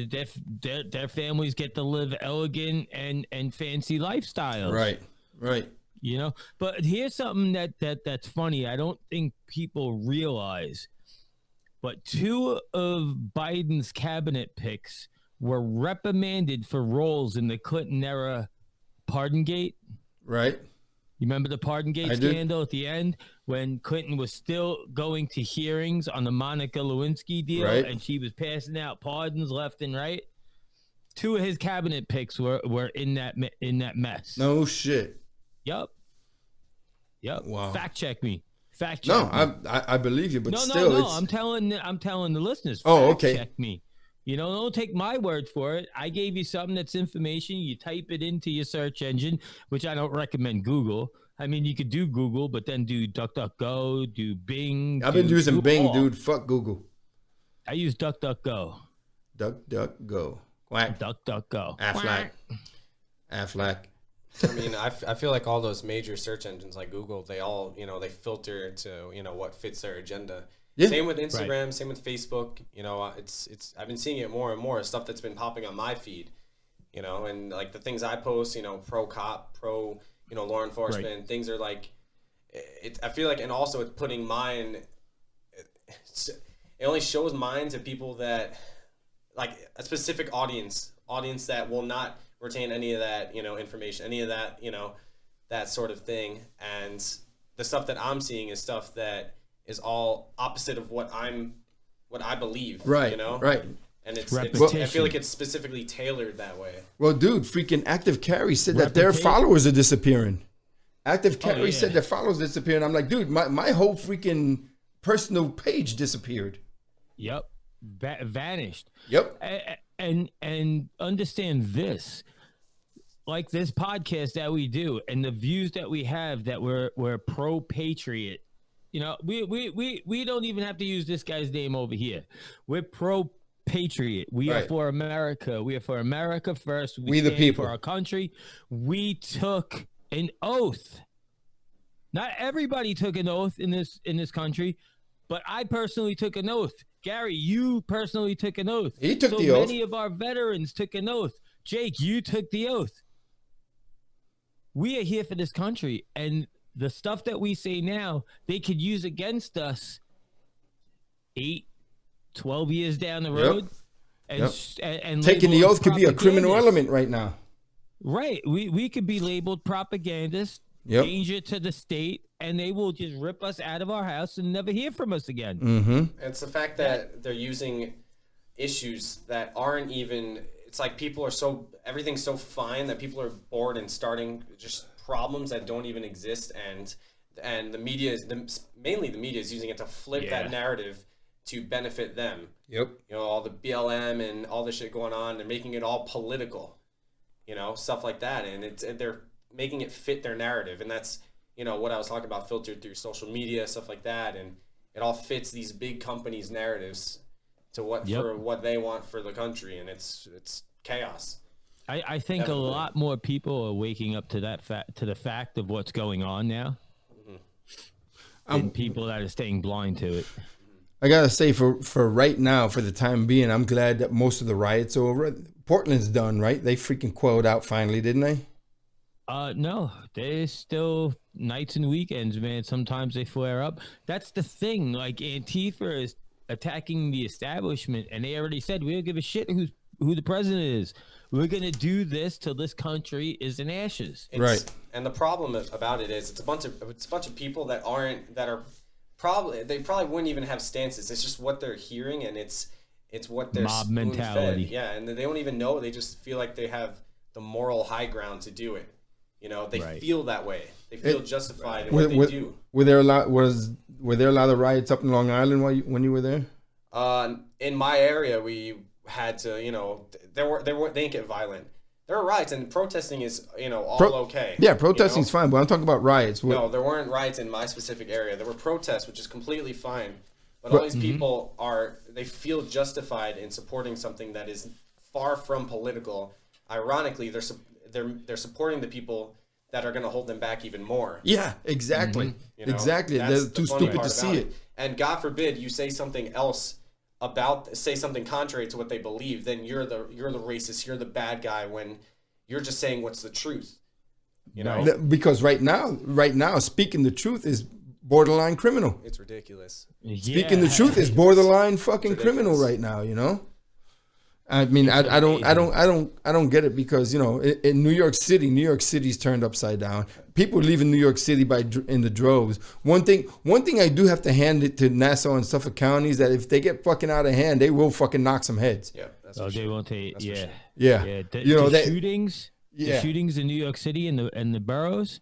their families get to live elegant and fancy lifestyles. Right. You know, but here's something that's funny. I don't think people realize, but 2 of Biden's cabinet picks were reprimanded for roles in the Clinton era Pardongate. Right. You remember the Pardongate scandal at the end when Clinton was still going to hearings on the Monica Lewinsky deal, right, and she was passing out pardons left and right? 2 of his cabinet picks were in that mess. No shit. Yep. Wow. Fact check me. No, I believe you, but still, no. I'm telling the listeners. Okay. Check me. You know, don't take my word for it. I gave you something that's information. You type it into your search engine, which I don't recommend Google. I mean, you could do Google, but then do DuckDuckGo, do Bing. I've been using Bing, dude. Fuck Google. I use DuckDuckGo. DuckDuckGo. Quack. DuckDuckGo. Aflac. I mean, I feel like all those major search engines like Google, they all, you know, they filter to, you know, what fits their agenda. Yeah. Same with Instagram, right. Same with Facebook. You know, it's I've been seeing it more and more, stuff that's been popping on my feed, you know, and like the things I post, you know, pro cop, pro, you know, law enforcement, right. Things are like, I feel like, and also it's putting mine, it only shows mine to people that, like a specific audience that will not retain any of that, you know, information, any of that, you know, that sort of thing. And the stuff that I'm seeing is stuff that is all opposite of what I believe. Right. You know? Right. And it's I feel like it's specifically tailored that way. Well, dude, freaking Active Carry said that their followers are disappearing. Active Carry said their followers are disappearing. I'm like, dude, my whole freaking personal page disappeared. Yep. Vanished. Yep. And understand this. Like this podcast that we do and the views that we have, that we're pro patriot. You know, we don't even have to use this guy's name over here. We're pro patriot. We are for America. We are for America first. We the people, for our country. We took an oath. Not everybody took an oath in this country, but I personally took an oath. Gary, you personally took an oath. He took the oath. So many of our veterans took an oath. Jake, you took the oath. we are here for this country, and the stuff that we say now, they could use against us 8, 12 years down the road. And taking the oath could be a criminal propagandists. element right now. Right. We could be labeled propagandists, danger to the state, and they will just rip us out of our house and never hear from us again. Mm-hmm. It's the fact that they're using issues that aren't even, it's like people are so, everything's so fine that people are bored and starting just problems that don't even exist. And the media is, mainly the media is using it to flip that narrative to benefit them. Yep. You know, all the BLM and all this shit going on, they're making it all political, you know, stuff like that. And they're making it fit their narrative. And that's, you know, what I was talking about, filtered through social media, stuff like that. And it all fits these big companies' narratives to what for what they want for the country. And it's chaos. I think a lot more people are waking up to the fact of what's going on now than people that are staying blind to it. I gotta say, for right now, for the time being, I'm glad that most of the riots are over. Portland's done, right? They freaking quelled out finally, didn't they? No, there's still nights and weekends, man. Sometimes they flare up. That's the thing. Like, Antifa is attacking the establishment, and they already said, we don't give a shit who the president is. We're gonna do this till this country is in ashes. Right. And the problem about it is, it's a bunch of people that are probably wouldn't even have stances. It's just what they're hearing, and it's what they're mob mentality. Yeah, and they don't even know. They just feel like they have the moral high ground to do it. You know, they feel that way. They feel justified in what they do. Were there a lot of riots up in Long Island when you were there? In my area, we had to, you know, they didn't get violent. There were riots, and protesting is, you know, okay. Yeah, protesting's fine, but I'm talking about riots. No, there weren't riots in my specific area. There were protests, which is completely fine. But all these people they feel justified in supporting something that is far from political. Ironically, they're supporting the people that are going to hold them back even more. Yeah, exactly. You know, exactly. They're too stupid to see it. And God forbid you say something else say something contrary to what they believe, then you're the racist, you're the bad guy, when you're just saying what's the truth. You know? Because right now, speaking the truth is borderline criminal. It's ridiculous. Speaking the truth is borderline fucking criminal right now, you know? I mean, I don't get it, because, you know, in New York City's turned upside down. People leaving New York City in the droves. One thing I do have to hand it to Nassau and Suffolk counties, that if they get fucking out of hand, they will fucking knock some heads. Yeah, that's they won't take. Sure. Yeah. The shootings in New York City and the boroughs.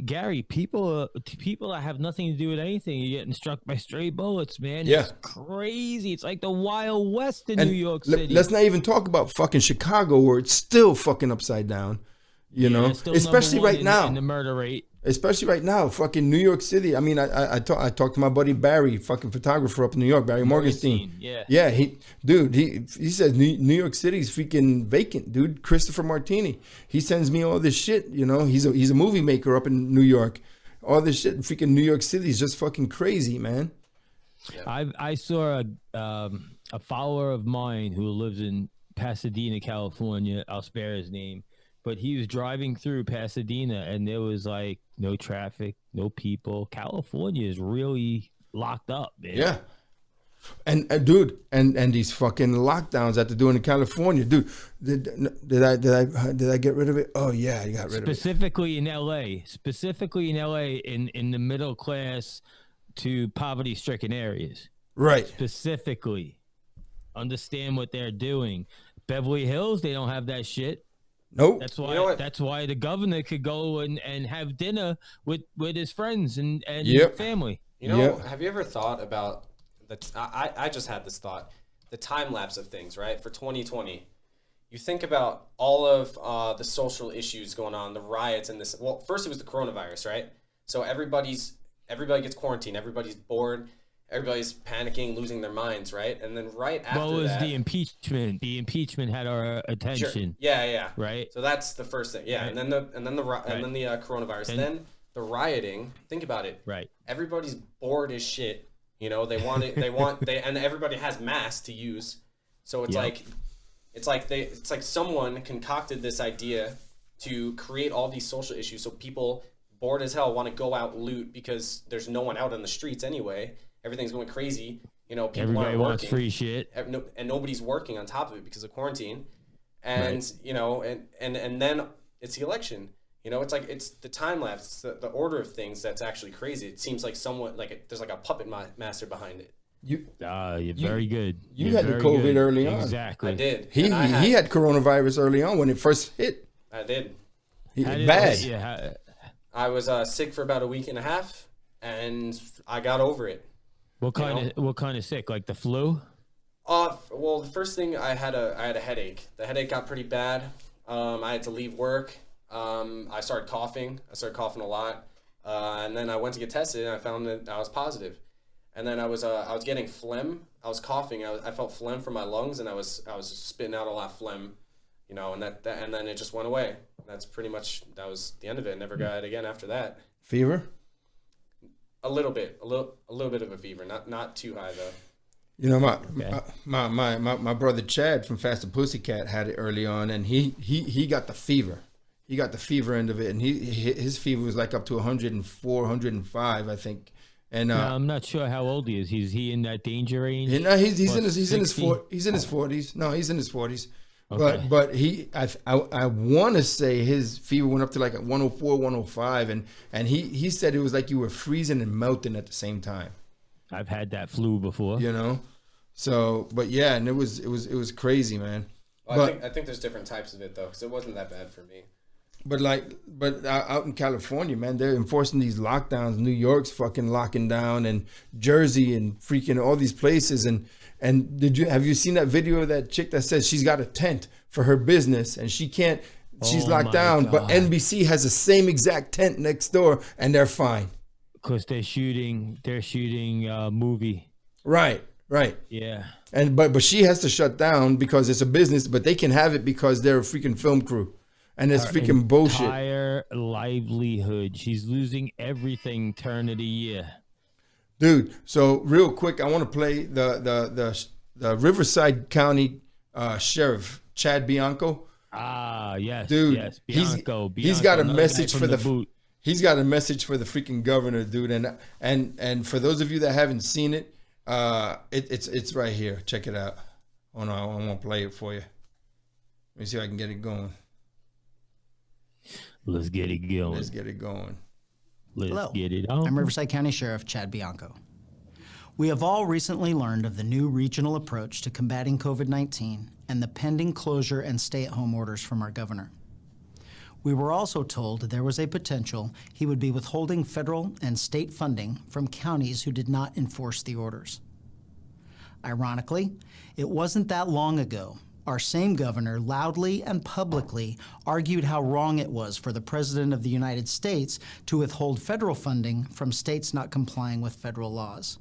Gary, people that have nothing to do with anything, you're getting struck by stray bullets, man. Yeah. It's crazy. It's like the Wild West in New York City. Let's not even talk about fucking Chicago, where it's still fucking upside down. You know, especially right now. In the murder rate. Especially right now, fucking New York City. I mean, I talked to my buddy Barry, fucking photographer up in New York, Barry Morgenstein. Yeah. He says New York City's freaking vacant, dude. Christopher Martini, he sends me all this shit. You know, he's a movie maker up in New York. All this shit, freaking New York City is just fucking crazy, man. Yeah. I saw a follower of mine who lives in Pasadena, California. I'll spare his name. But he was driving through Pasadena, and there was like no traffic, no people. California is really locked up, man. Yeah. And dude, and these fucking lockdowns that they're doing in California, dude. Did I get rid of it? Oh yeah, I got rid of it. Specifically in LA, in the middle class to poverty stricken areas. Right. Specifically, understand what they're doing. Beverly Hills, they don't have that shit. Nope. That's why. That's why the governor could go and have dinner with his friends and family. You know, have you ever thought about I just had this thought, the time lapse of things, right? For 2020, you think about all of the social issues going on, the riots and this. Well, first it was the coronavirus, right? So everybody gets quarantined, everybody's bored. Everybody's panicking, losing their minds, right? And then right after that... Well, it was the impeachment. The impeachment had our attention. Sure. Yeah. Right? So that's the first thing. Yeah, right. and then the coronavirus. Then the rioting. Think about it. Right. Everybody's bored as shit. You know, and everybody has masks to use. So it's like someone concocted this idea to create all these social issues so people bored as hell want to go out and loot because there's no one out on the streets anyway. Everything's going crazy. You know, people Everybody aren't wants working. free shit. And nobody's working on top of it because of quarantine. And, Right. you know, and then it's the election. You know, it's like, it's the time lapse, it's the order of things that's actually crazy. It seems like there's like a puppet master behind it. You're very good. You You're had the very COVID good. early on. Exactly. I did. He had coronavirus early on when it first hit. I did. How did Bad. Yeah. I was sick for about a week and a half, and I got over it. What kind of sick? Like the flu? Well, the first thing I had a headache. The headache got pretty bad. I had to leave work. I started coughing. I started coughing a lot, and then I went to get tested, and I found that I was positive. And then I was getting phlegm. I was coughing. I felt phlegm from my lungs, and I was spitting out a lot of phlegm, you know. And and then it just went away. That was the end of it. Never got it again after that. Fever? A little bit of a fever. Not too high though. You know, my brother Chad from Faster Pussycat had it early on, and he got the fever. He got the fever end of it, and his fever was like up to 104, 105, I think. And I'm not sure how old he is. Is he in that danger range? he's in his 60? He's in his 40s. No, he's in his 40s. Okay. But I want to say his fever went up to like 104, 105, and he said it was like you were freezing and melting at the same time. I've had that flu before. You know, so but yeah, and it was crazy, man. Well, But I think there's different types of it though, because it wasn't that bad for me. but out in California, man, they're enforcing these lockdowns. New York's fucking locking down, and Jersey and freaking all these places. And have you seen that video of that chick that says she's got a tent for her business and she's Oh locked my down, but God. NBC has the same exact tent next door and they're fine. Because they're shooting a movie. Right. Yeah. And but she has to shut down because it's a business, but they can have it because they're a freaking film crew. And it's freaking bullshit. Entire livelihood. She's losing everything turn of the year. Dude, so real quick, I want to play the Riverside County Sheriff, Chad Bianco. Ah, yes. Dude, yes. he's Bianco, got a another guy message from for the boot. he's got a message for the freaking governor, dude. And for those of you that haven't seen it, it's right here. Check it out. Oh no, I won't play it for you. Let me see if I can get it going. Let's get it going. Let's get it going. Let's Hello, get it on. I'm Riverside County Sheriff Chad Bianco. We have all recently learned of the new regional approach to combating COVID-19 and the pending closure and stay-at-home orders from our governor. We were also told there was a potential he would be withholding federal and state funding from counties who did not enforce the orders. Ironically, it wasn't that long ago our same governor loudly and publicly argued how wrong it was for the President of the United States to withhold federal funding from states not complying with federal laws.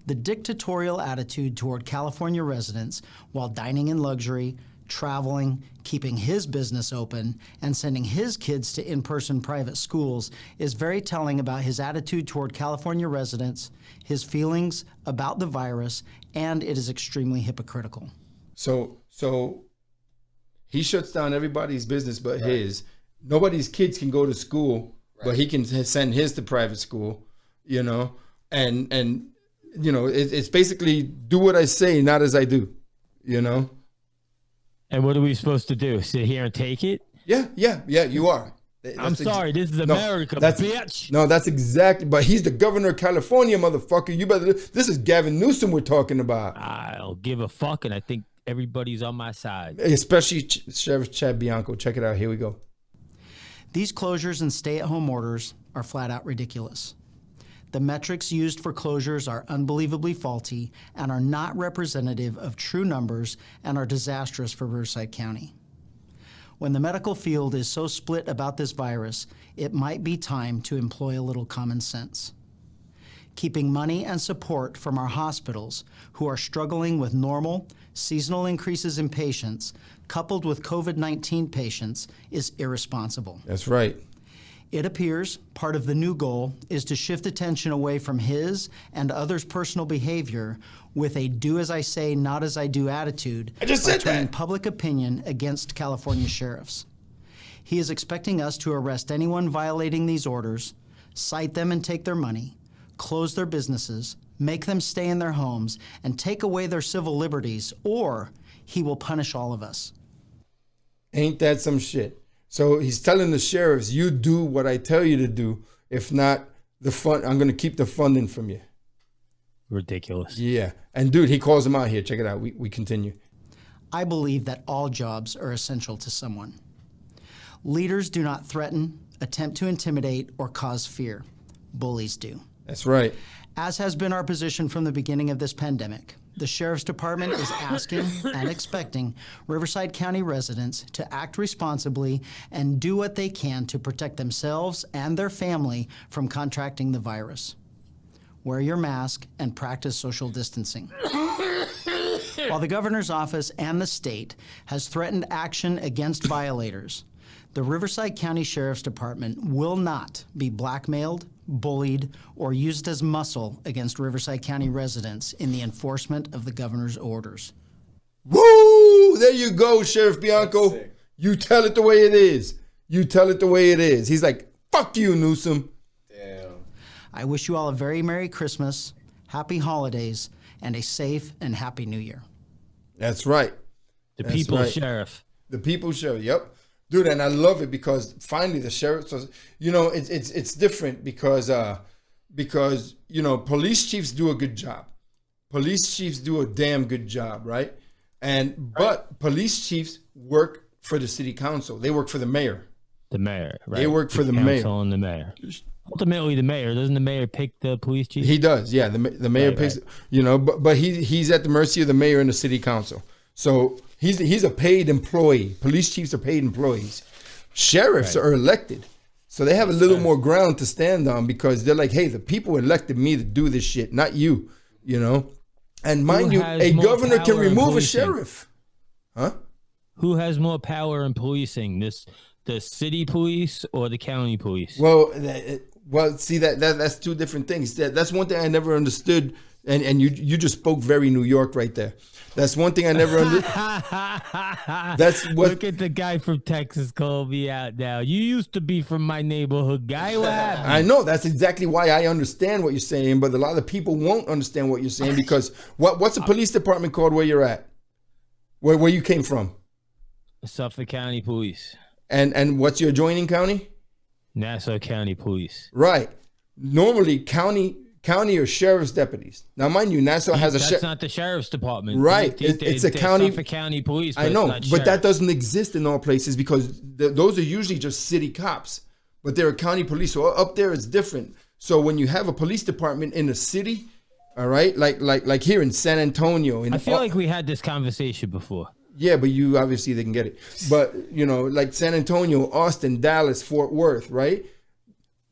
The dictatorial attitude toward California residents while dining in luxury, traveling, keeping his business open, and sending his kids to in-person private schools is very telling about his attitude toward California residents, his feelings about the virus, and it is extremely hypocritical. So he shuts down everybody's business but his. Nobody's kids can go to school, but he can send his to private school, you know, and you know, it's basically do what I say, not as I do, you know. And what are we supposed to do? Sit here and take it? Yeah, you are. I'm sorry, this is America, bitch. No, that's exactly. But he's the governor of California, motherfucker. You better. This is Gavin Newsom we're talking about. I don't give a fuck, and I think everybody's on my side. Especially Sheriff Chad Bianco. Check it out. Here we go. These closures and stay-at-home orders are flat out ridiculous. The metrics used for closures are unbelievably faulty and are not representative of true numbers and are disastrous for Riverside County. When the medical field is so split about this virus, it might be time to employ a little common sense. Keeping money and support from our hospitals, who are struggling with normal, seasonal increases in patients, coupled with COVID-19 patients, is irresponsible. That's right. It appears part of the new goal is to shift attention away from his and others' personal behavior with a do as I say, not as I do attitude I just by said turning that. public opinion against California sheriffs. He is expecting us to arrest anyone violating these orders, cite them and take their money, close their businesses, make them stay in their homes, and take away their civil liberties, or he will punish all of us. Ain't that some shit? So he's telling the sheriffs, you do what I tell you to do. If not, I'm going to keep the funding from you. Ridiculous. Yeah. And dude, he calls him out here. Check it out. We continue. I believe that all jobs are essential to someone. Leaders do not threaten, attempt to intimidate, or cause fear. Bullies do. That's right. As has been our position from the beginning of this pandemic, the Sheriff's Department is asking and expecting Riverside County residents to act responsibly and do what they can to protect themselves and their family from contracting the virus. Wear your mask and practice social distancing. While the governor's office and the state has threatened action against violators, the Riverside County Sheriff's Department will not be blackmailed, bullied, or used as muscle against Riverside County residents in the enforcement of the governor's orders. Woo! There you go, Sheriff Bianco. sick. You tell it the way it is. You tell it the way it is. He's like, fuck you, Newsom. Damn. I wish you all a very Merry Christmas, Happy Holidays, and a safe and Happy New Year. That's right. The That's people's right. sheriff. The people sheriff. Yep. Dude, and I love it because finally the sheriff, so, it's different because police chiefs do a good job. Police chiefs do a damn good job, right? But police chiefs work for the city council. They work for the mayor. The mayor, right? They work for the council mayor. and the mayor. Ultimately, the mayor. Doesn't the mayor pick the police chief? He does, yeah. The mayor Right, picks, but he's at the mercy of the mayor and the city council. So he's a paid employee. Police chiefs are paid employees. Sheriffs are elected. So they have a little more ground to stand on because they're like, hey, the people elected me to do this shit, not you, And mind you, has a more governor can power in remove a policing? sheriff. Huh? Who has more power in policing? The city police or the county police? Well, see that's two different things. That's one thing I never understood, and you just spoke very New York right there. That's one thing I never understood. That's what. Look at the guy from Texas called me out now. You used to be from my neighborhood, guy. What happened? I know that's exactly why I understand what you're saying, but a lot of people won't understand what you're saying because what's the police department called where you're at? Where you came from? Suffolk County Police. And what's your adjoining county? Nassau County Police. Right. Normally, county or sheriff's deputies. Now, mind you, Nassau has a That's not the sheriff's department. Right. It's a they're county. Suffolk County Police. I it's know, not but sheriff. that doesn't exist in all places because those are usually just city cops, but they're county police. So up there, it's different. So when you have a police department in a city, all right, like here in San Antonio, I feel like we had this conversation before. yeah, but you obviously didn't get it. But like San Antonio, Austin, Dallas, Fort Worth, right?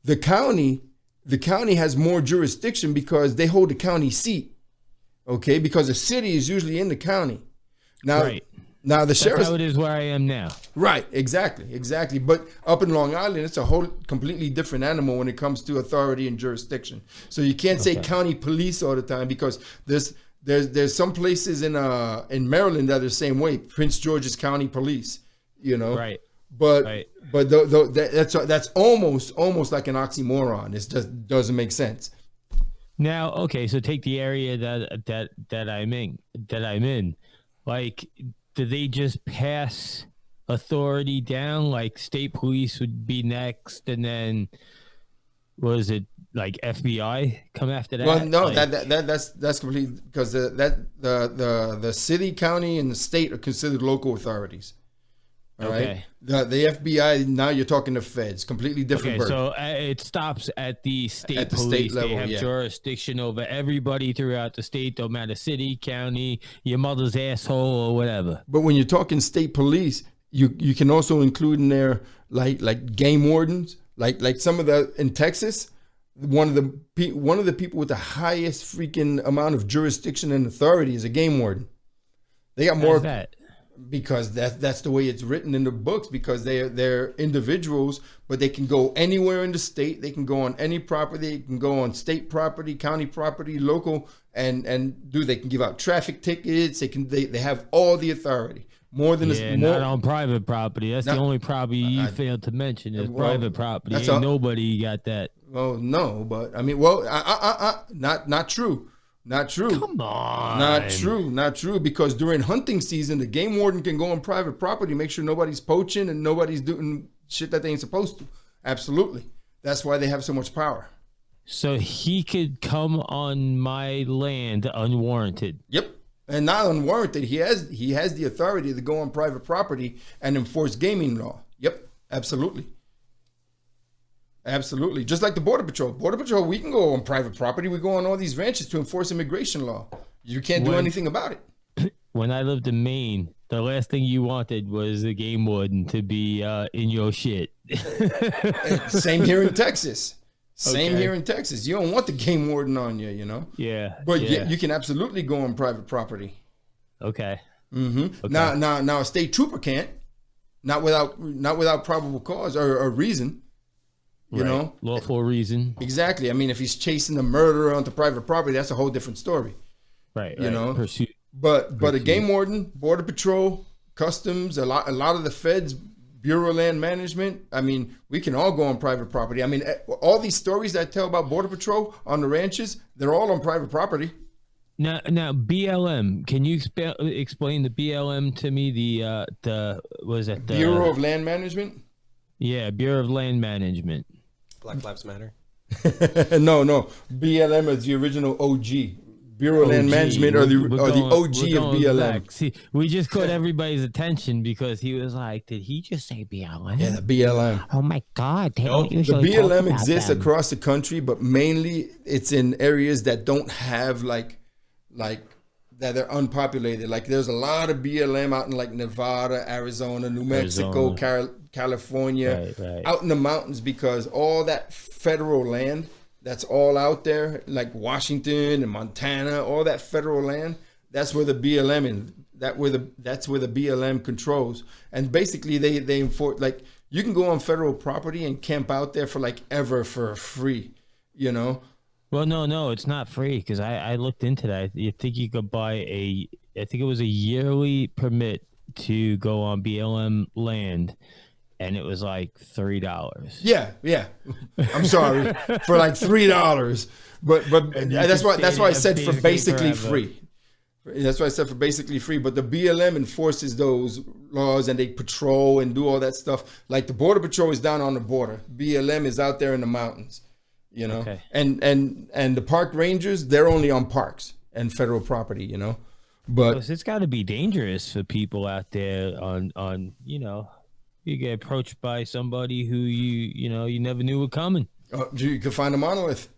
The county has more jurisdiction because they hold the county seat. Okay, because the city is usually in the county. Now, Right. now the That's sheriff's how it is where I am now. right, exactly. But up in Long Island, it's a whole completely different animal when it comes to authority and jurisdiction. So you can't say county police all the time because there's some places in Maryland that are the same way. Prince George's County Police, Right. But Right. but that's almost like an oxymoron. It just doesn't make sense. Now, okay, so take the area that I'm in. Like, do they just pass authority down? Like, state police would be next, and then was it like FBI come after that? Well, no, Like, that's completely because the city, county, and the state are considered local authorities. All right. Okay. The FBI, now you're talking to feds, completely different. Okay, bird. so it stops at the state At the police. state level, they have yeah. jurisdiction over everybody throughout the state, don't matter city, county, your mother's asshole, or whatever. But when you're talking state police, you can also include in there like game wardens, like some of the in Texas. One of the people with the highest freaking amount of jurisdiction and authority is a game warden. They got more How's that? because that's the way it's written in the books because they're individuals, but they can go anywhere in the state. They can go on any property. They can go on state property, county property, local, and they can give out traffic tickets. They have all the authority, more than Yeah, more. not on private property. That's the No, only property you failed to mention is well, private property. that's Ain't a- nobody got that. Well, no, but I mean, not true. Not true. Come on. Not true. Not true. Because during hunting season, the game warden can go on private property, make sure nobody's poaching and nobody's doing shit that they ain't supposed to. Absolutely. That's why they have so much power. So he could come on my land unwarranted. Yep. And not unwarranted. He has the authority to go on private property and enforce gaming law. Yep. Absolutely. Absolutely. Just like the Border Patrol. Border Patrol, we can go on private property. We go on all these ranches to enforce immigration law. You can't do anything about it. When I lived in Maine, the last thing you wanted was the game warden to be in your shit. Same here in Texas. Same Okay. here in Texas. You don't want the game warden on you, you know? Yeah. But yeah. you can absolutely go on private property. Okay. Mm-hmm. Now, a state trooper can't. Not without probable cause or reason. You Right. know? Lawful reason. Exactly. I mean, if he's chasing a murderer onto private property, that's a whole different story. Right. You know? Pursuit. But a game warden, Border Patrol, Customs, a lot of the feds, Bureau of Land Management. I mean, we can all go on private property. I mean, all these stories that I tell about Border Patrol on the ranches, they're all on private property. Now, BLM. Can you explain the BLM to me? The was it the Bureau of Land Management? Yeah, Bureau of Land Management. Black Lives Matter. No. BLM is the original OG. Bureau of Land OG. Management or the We're OG going of BLM. back. See, we just caught everybody's attention because he was like, "Did he just say BLM?" Yeah, BLM. Oh my God! They Nope. don't The usually talk BLM about exists them. across the country, but mainly it's in areas that don't have like that they're unpopulated. Like there's a lot of BLM out in like Nevada, Arizona, New Mexico, California, Right. out in the mountains, because all that federal land that's all out there, like Washington and Montana, all that federal land, that's where the BLM is. That's where the BLM controls. And basically they enforce, like, you can go on federal property and camp out there for like ever for free, you know? Well, no, it's not free because I looked into that. You think you could buy I think it was a yearly permit to go on BLM land, and it was like $3. Yeah. I'm sorry, for like $3, but that's why I said for basically free. That's why I said for basically free. But the BLM enforces those laws and they patrol and do all that stuff. Like the Border Patrol is down on the border. BLM is out there in the mountains, you know. Okay. And the park rangers, they're only on parks and federal property, you know. But It's got to be dangerous for people out there on you get approached by somebody who you never knew were coming. you can find a monolith,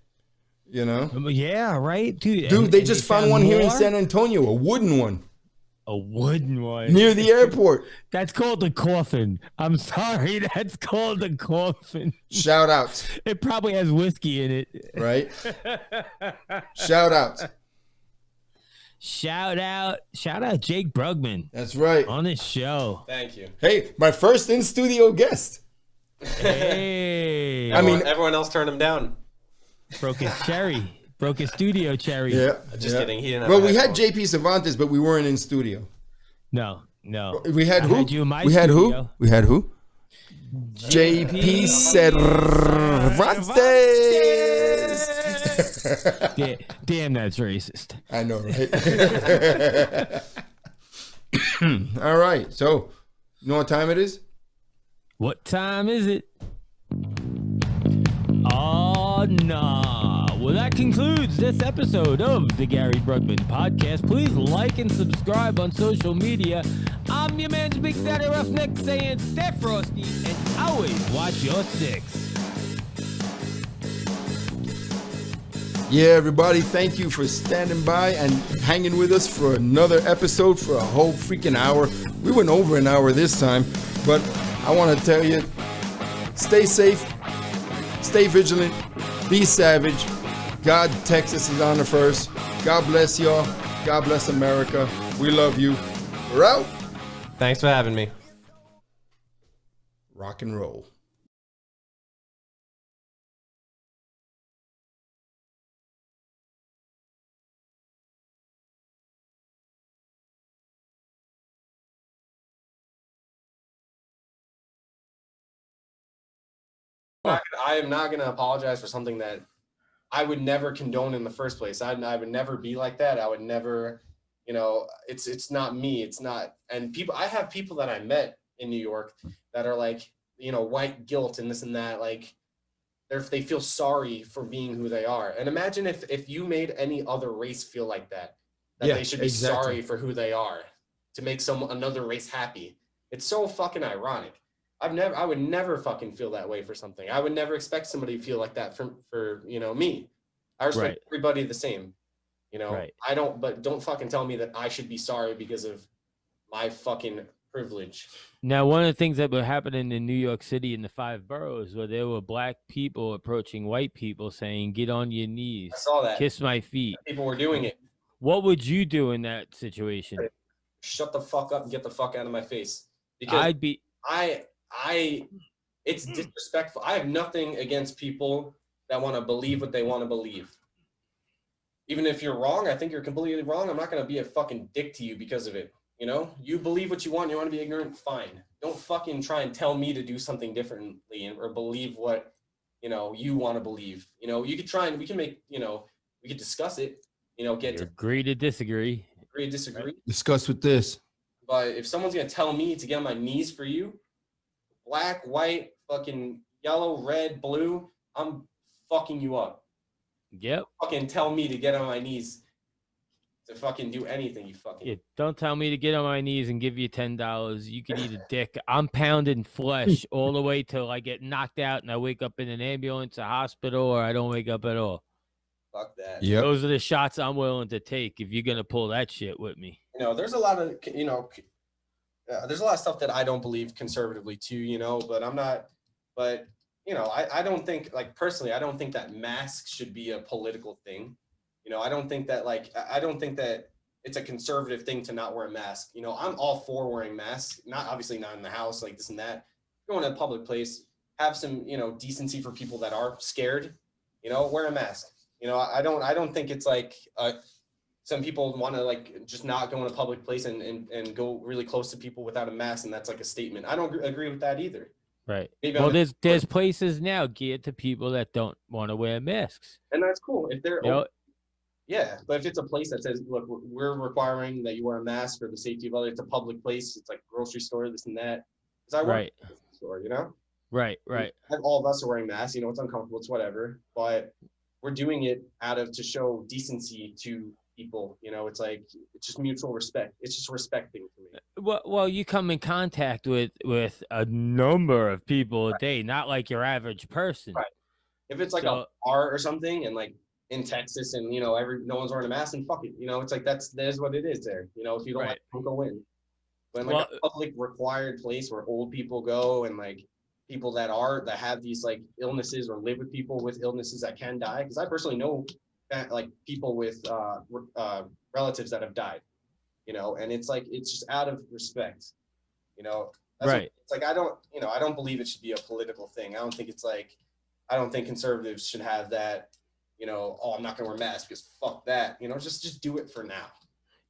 you know. Yeah, right, dude. Dude, And they just found one here in more? San Antonio, a wooden one A wooden one. near the airport. That's called a coffin. I'm sorry, that's called a coffin. Shout outs, It probably has whiskey in it. right? Shout outs. Shout out Jake Brugman That's right. on his show. Thank you. Hey, my first in studio guest. Hey, I mean, Everyone else turned him down. broke his cherry, broke his studio cherry. yeah. Just yeah. kidding. He didn't have Well, a we had headphone. JP Cervantes, but we weren't in studio. No. We had I who? had you in my we had studio. who? We had who? JP Cervantes. Damn, that's racist. I know, right? All right. So, you know what time it is? What time is it? Oh, nah. Well, that concludes this episode of the Gary Brugman Podcast. Please like and subscribe on social media. I'm your man's Big Daddy Roughneck saying stay frosty and always watch your six. Yeah, everybody, thank you for standing by and hanging with us for another episode for a whole freaking hour. We went over an hour this time, but I want to tell you, stay safe, stay vigilant, be savage. God, Texas is on the first. God bless y'all. God bless America. We love you. We're out. Thanks for having me. Rock and roll. I am not gonna apologize for something that I would never condone in the first place. I would never be like that. I would never, it's not me. It's not. And I have people that I met in New York that are like, white guilt and this and that. Like, they feel sorry for being who they are. And imagine if you made any other race feel like that they should be sorry for who they are to make another race happy. It's so fucking ironic. I would never fucking feel that way for something. I would never expect somebody to feel like that for me. I respect everybody the same. I don't, but don't fucking tell me that I should be sorry because of my fucking privilege. Now, one of the things that were happening in New York City in the 5 boroughs where there were black people approaching white people saying, "Get on your knees. I saw that. Kiss my feet." People were doing it. What would you do in that situation? Shut the fuck up and get the fuck out of my face. Because it's disrespectful. I have nothing against people that want to believe what they want to believe. Even if you're wrong, I think you're completely wrong. I'm not going to be a fucking dick to you because of it. You believe what you want. You want to be ignorant, fine. Don't fucking try and tell me to do something differently or believe what, you want to believe. You could try and we can make, we could discuss it, agree to disagree. Agree to disagree. Discuss with this. But if someone's going to tell me to get on my knees for you, black, white, fucking yellow, red, blue, I'm fucking you up. Yep. Fucking tell me to get on my knees to fucking do anything, you fucking. Yeah, don't tell me to get on my knees and give you $10. You could eat a dick. I'm pounding flesh all the way till I get knocked out and I wake up in an ambulance, a hospital, or I don't wake up at all. Fuck that. Yeah. Those are the shots I'm willing to take if you're gonna pull that shit with me. There's a lot of there's a lot of stuff that I don't believe conservatively too, but I'm not. But I don't think, like, personally, I don't think that masks should be a political thing. I don't think that it's a conservative thing to not wear a mask. I'm all for wearing masks, obviously not in the house, like this and that. Going to a public place, have some, decency for people that are scared, wear a mask. I don't think it's like, some people want to like just not go in a public place and go really close to people without a mask. And that's like a statement. I don't agree with that either. Right. Well, there's places now geared to people that don't want to wear masks. And that's cool. If they're, yeah, but if it's a place that says, look, we're requiring that you wear a mask for the safety of others, it's a public place, it's like a grocery store, this and that. Because I work at a grocery store, Right. All of us are wearing masks, it's uncomfortable, it's whatever. But we're doing it to show decency to people, it's like, it's just mutual respect. It's just respecting for me. Well, you come in contact with a number of people a day, not like your average person. Right. If it's like a bar or something and like in Texas and, no one's wearing a mask, and fuck it, it's like, that's what it is there. If you don't like, don't go in. But in like a public required place where old people go and like people that have these like illnesses or live with people with illnesses that can die. Because I personally know like people with relatives that have died, and it's like, it's just out of respect, right. It's like, I don't believe it should be a political thing. I don't think conservatives should have that, I'm not gonna wear masks because fuck that, just do it for now.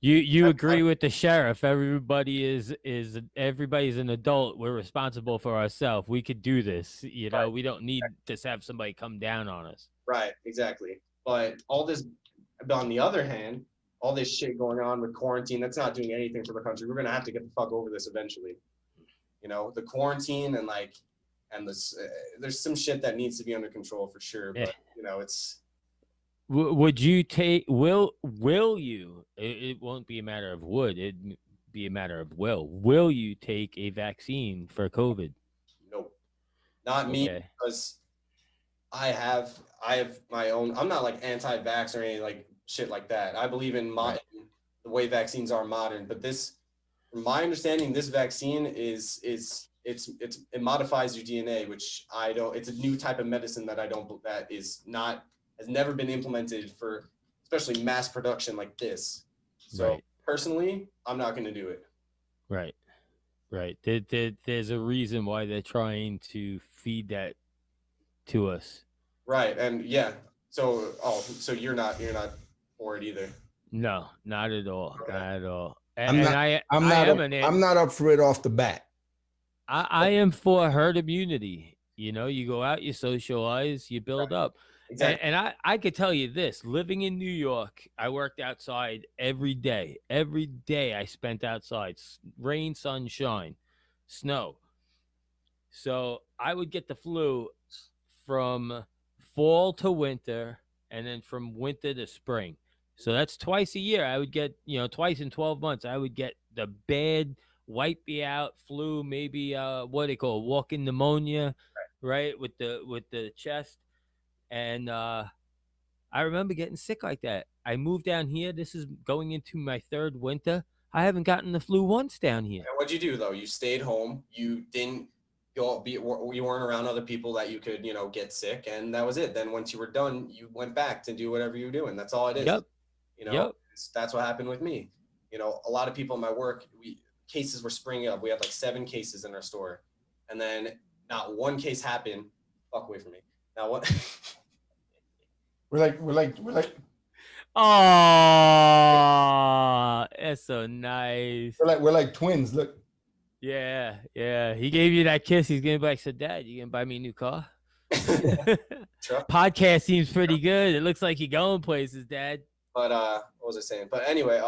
You agree with the sheriff? Everybody's an adult. We're responsible for ourselves. We could do this. Right. We don't need to have somebody come down on us. Right, exactly. But on the other hand, all this shit going on with quarantine, that's not doing anything for the country. We're gonna have to get the fuck over this eventually. The quarantine and this, there's some shit that needs to be under control for sure. But it's. Would you take? Will you? It won't be a matter of would. It'd be a matter of will. Will you take a vaccine for COVID? Nope, not me, because I have my own. I'm not like anti-vax or any like shit like that. I believe in the way vaccines are modern. But this, from my understanding, this vaccine it modifies your DNA, which I don't. It's a new type of medicine that has never been implemented for, especially mass production like this. So personally, I'm not going to do it. Right. There's a reason why they're trying to feed that to us. Right. And yeah. So you're not for it either. No, not at all. Okay. Not at all. I'm not up for it off the bat. I am for herd immunity. You know, you go out, you socialize, you build up. Exactly. And I could tell you this, living in New York, I worked outside every day. Every day I spent outside, rain, sunshine, snow. So I would get the flu from fall to winter and then from winter to spring. So that's twice a year. I would get, twice in 12 months, I would get the bad wipe me out flu, maybe what they call walking pneumonia, right? With the chest. And I remember getting sick like that. I moved down here. This is going into my third winter. I haven't gotten the flu once down here. And what'd you do though? You stayed home. You didn't you weren't around other people that you could, get sick, and that was it. Then once you were done, you went back to do whatever you were doing. That's all it is. Yep. Yep. That's what happened with me. A lot of people in my work, cases were springing up. We had like 7 cases in our store, and then not one case happened. Fuck away from me. Now what? We're like. Oh, that's so nice. We're like twins. Look. Yeah. He gave you that kiss. He's gonna be like, so Dad, you gonna buy me a new car? Podcast seems pretty good. It looks like you're going places, Dad. But what was I saying? But anyway,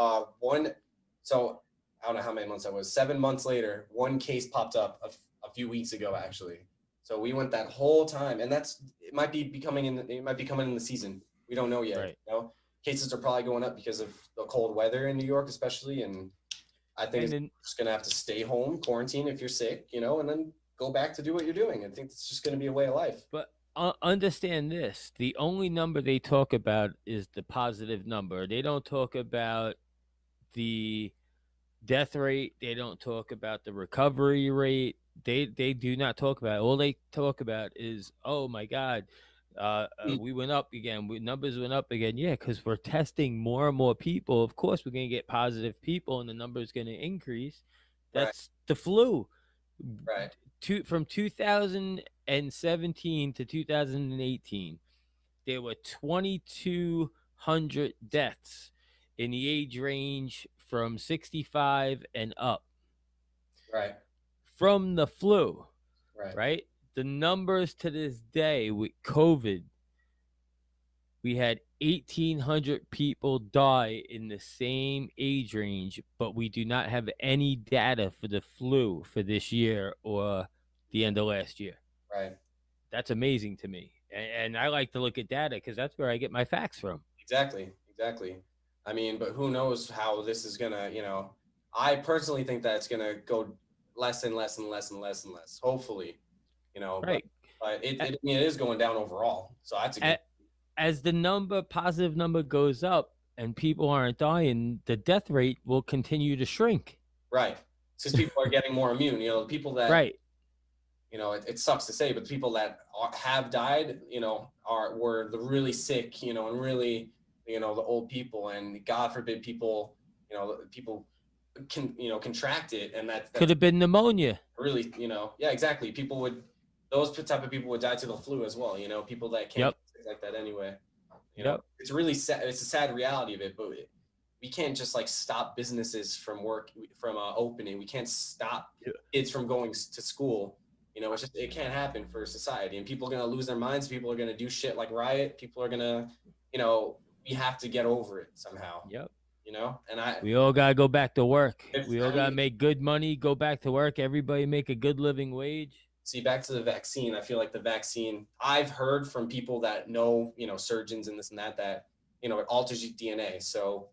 so I don't know how many months that was. 7 months later, one case popped up a few weeks ago, actually. So we went that whole time, and it might be coming in the season. We don't know yet. Right. Cases are probably going up because of the cold weather in New York, especially, and I think it's just gonna have to stay home, quarantine if you're sick, and then go back to do what you're doing. I think it's just gonna be a way of life. But understand this: the only number they talk about is the positive number. They don't talk about the death rate. They don't talk about the recovery rate. They do not talk about it. All they talk about is, oh my God, we went up again. Numbers went up again. Yeah, because we're testing more and more people. Of course, we're going to get positive people, and the number is going to increase. That's the flu. Right. From 2017 to 2018, there were 2,200 deaths in the age range from 65 and up. Right. From the flu. Right. The numbers to this day with COVID, we had 1,800 people die in the same age range, but we do not have any data for the flu for this year or the end of last year. Right. That's amazing to me. And I like to look at data because that's where I get my facts from. Exactly. I mean, but who knows how this is going to, I personally think that it's going to go less and less and less and less and less, hopefully, right. But it is going down overall. So that's a good. As the positive number goes up and people aren't dying, the death rate will continue to shrink. Right. Because people are getting more immune, people that, right. It sucks to say, but people that have died, were the really sick, and really, the old people, and God forbid people can, contract it, and that could have been pneumonia. Really, yeah, exactly. Those type of people would die to the flu as well. People that can't like that anyway. It's really sad. It's a sad reality of it, but we can't just like stop businesses from opening. We can't stop kids from going to school. It can't happen for society, and people are going to lose their minds. People are going to do shit like riot. People are going to, we have to get over it somehow. Yep. We all got to go back to work. We all got to make good money, go back to work. Everybody make a good living wage. See, back to the vaccine. I feel like the vaccine, I've heard from people that know, surgeons and this and that, it alters your DNA. So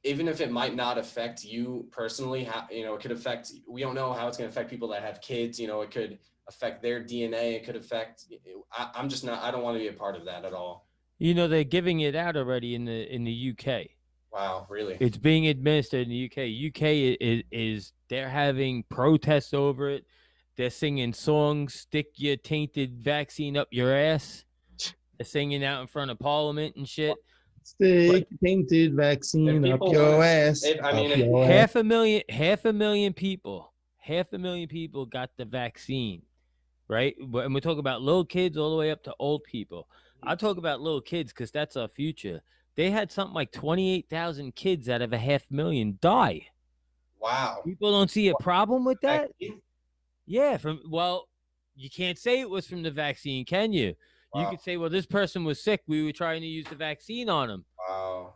even if it might not affect you personally, it could affect, we don't know how it's going to affect people that have kids, it could affect their DNA. It could affect, I don't want to be a part of that at all. They're giving it out already in the UK. Wow, really? It's being administered in the UK. UK is they're having protests over it. They're singing songs, stick your tainted vaccine up your ass. They're singing out in front of Parliament and shit. Stick tainted vaccine up your ass. Half a million people got the vaccine, right? And we're talking about little kids all the way up to old people. I talk about little kids because that's our future. They had something like 28,000 kids out of 500,000 die. Wow. People don't see a problem with that? Yeah. you can't say it was from the vaccine, can you? You Wow. could say, well, this person was sick. We were trying to use the vaccine on him. Wow.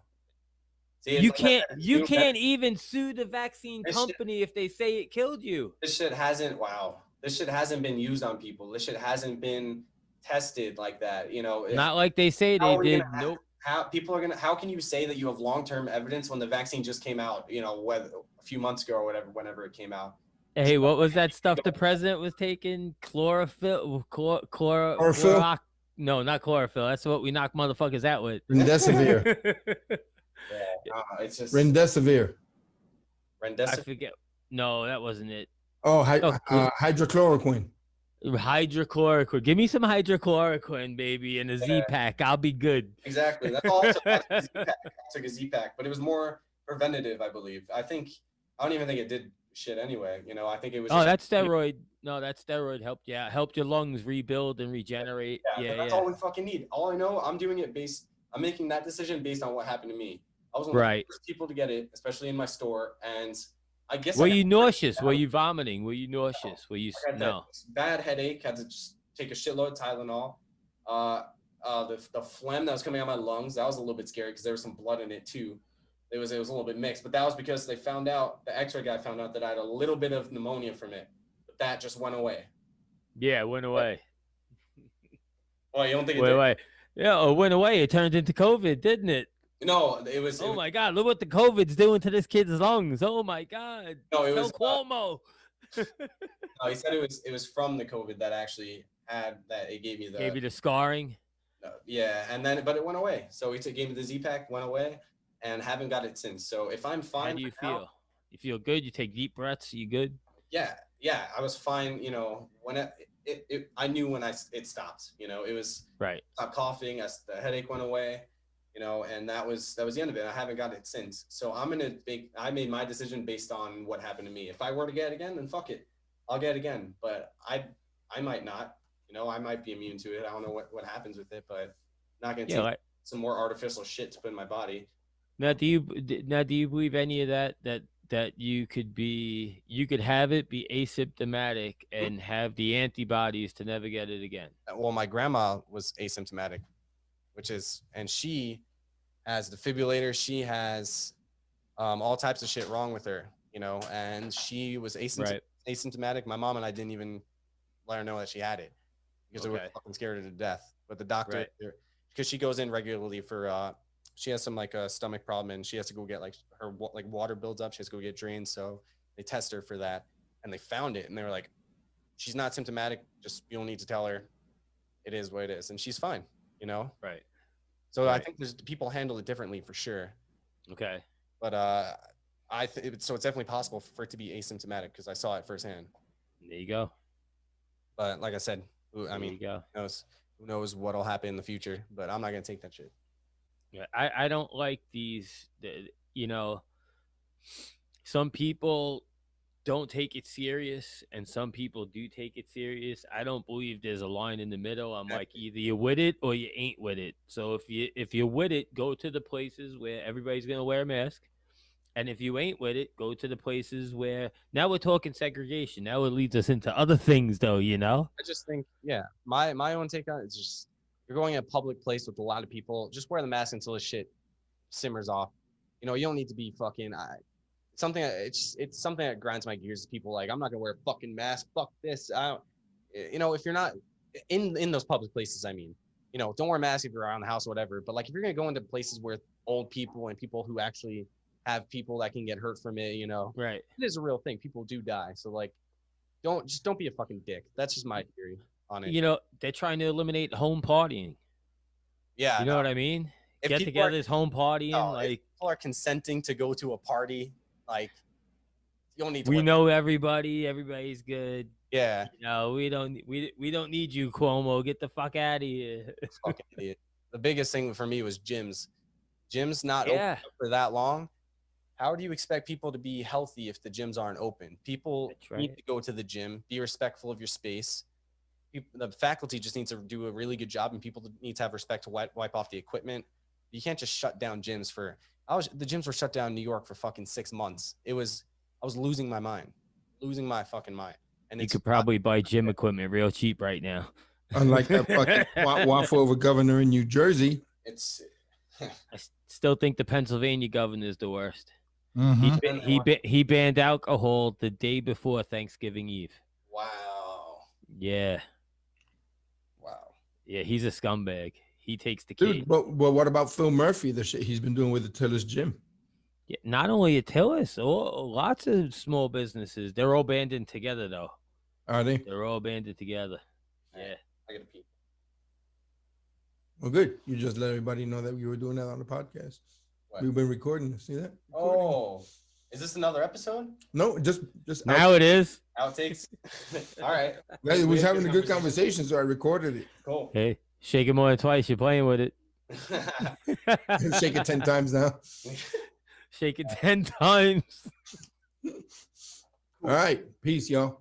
See, it's You like can't. that You too. can't even sue the vaccine This shit- company if they say it killed you. This shit hasn't. Wow. This shit hasn't been used on people. This shit hasn't been tested like that. You know. Not like they say How they are we did. gonna Nope. How can you say that you have long-term evidence when the vaccine just came out, you know, whether a few months ago or whatever, whenever it came out? Hey, what was that stuff the president was taking? Chlorophyll? Chlorophyll? No, not chlorophyll. That's what we knock motherfuckers out with. Remdesivir. It's just Remdesivir. I Remdesivir. forget. No, that wasn't it. Oh, Oh, hydrochloroquine. Hydrochloroquine. Give me some hydrochloroquine, baby, and a Z-Pack. I'll be good. Exactly. That's all I took. I took a Z-Pack, but it was more preventative, I believe. I don't even think it did shit anyway. You know, I think it was. Oh, just, that steroid. No, that steroid helped. Yeah, helped your lungs rebuild and regenerate. Yeah, Yeah, that's all we fucking need. All I know, I'm making that decision based on what happened to me. I was one of the Right. first people to get it, especially in my store, and I guess. Were you nauseous? Were you vomiting? Were you nauseous? Were you I had no? that bad headache. Had to just take a shitload of Tylenol. The phlegm that was coming out of my lungs, that was a little bit scary because there was some blood in it too. It was a little bit mixed, but that was because they found out, the X-ray guy found out that I had a little bit of pneumonia from it, but that just went away. Yeah, it went away. Well, you don't think it Wait, did? wait. Yeah, it went away. It turned into COVID, didn't it? No, it was. Oh my God! Look what the COVID's doing to this kid's lungs. Oh my God! No, it Tell was. Cuomo. No, he said it was from the COVID that actually had that. It gave me the. Gave you the scarring. Yeah, and then but it went away. So he gave me the Z-Pack, went away, and haven't got it since. So if I'm fine. How do you now, feel? You feel good? You take deep breaths? You good? Yeah, I was fine. You know, when I knew when it stopped. You know, it was right. Stopped coughing. The headache went away. You know, and that was the end of it. I haven't got it since. So I made my decision based on what happened to me. If I were to get it again, then fuck it, I'll get it again. But I might not. You know, I might be immune to it. I don't know what happens with it, but I'm not gonna take some more artificial shit to put in my body. Now, do you believe any of that you could have it, be asymptomatic, and have the antibodies to never get it again? Well, my grandma was asymptomatic, and she has defibrillator. She has all types of shit wrong with her, you know, and she was asymptomatic. My mom and I didn't even let her know that she had it because we were fucking scared her to death. But the doctor, because she goes in regularly for, she has some like a stomach problem and she has to go get like her like water builds up. She has to go get drained. So they test her for that and they found it and they were like, she's not symptomatic. Just, you don't need to tell her. It is what it is. And she's fine, you know? Right. So I think people handle it differently for sure. Okay. But so it's definitely possible for it to be asymptomatic because I saw it firsthand. There you go. But like I said, I mean, who knows what'll happen in the future? But I'm not gonna take that shit. Yeah, I don't like these. You know, some people don't take it serious, and some people do take it serious. I don't believe there's a line in the middle. I'm like, either you're with it or you ain't with it. So if you're with it, go to the places where everybody's gonna wear a mask. And if you ain't with it, go to the places where now we're talking segregation. Now it leads us into other things, though, you know? I just think, my own take on it is just you're going in a public place with a lot of people. Just wear the mask until the shit simmers off. You know, you don't need to be fucking. It's something that grinds my gears. People like, I'm not gonna wear a fucking mask. Fuck this. You know, if you're not in those public places, I mean, you know, don't wear a mask if you're around the house or whatever. But like, if you're gonna go into places where old people and people who actually have people that can get hurt from it, you know, right? It is a real thing. People do die. So like, don't be a fucking dick. That's just my theory on it. You know, they're trying to eliminate home partying. Yeah, you know what I mean. Get together is home partying. Like, if people are consenting to go to a party, like, you don't need to. We know everybody. Everybody's good. Yeah. You know, we don't need you, Cuomo. Get the fuck out of here. Fucking idiot. The biggest thing for me was gyms. Gyms not open for that long. How do you expect people to be healthy if the gyms aren't open? People need to go to the gym, be respectful of your space. The faculty just needs to do a really good job, and people need to have respect to wipe off the equipment. You can't just shut down gyms the gyms were shut down in New York for fucking 6 months. I was losing my mind, losing my fucking mind. And You it's could probably buy gym equipment real cheap right now. Unlike that fucking waffle of a governor in New Jersey. it's I still think the Pennsylvania governor is the worst. Mhm. He banned alcohol the day before Thanksgiving Eve. wow. Yeah, Wow. yeah, he's a scumbag. He takes the Dude, cake. but what about Phil Murphy? The shit he's been doing with the Tillis Gym. Yeah, not only at Tillis, lots of small businesses. They're all banded together, though. Are they? They're all banded together. Yeah. I gotta pee. Well, good. You just let everybody know that you were doing that on the podcast. What? We've been recording. See that? Recording. Oh, is this another episode? No, just Now it is. Outtakes. All right. It was We had having a good conversation, so I recorded it. Cool. Hey, shake it more than twice. You're playing with it. Shake it 10 times now. Shake it 10 times. All right. Peace, y'all.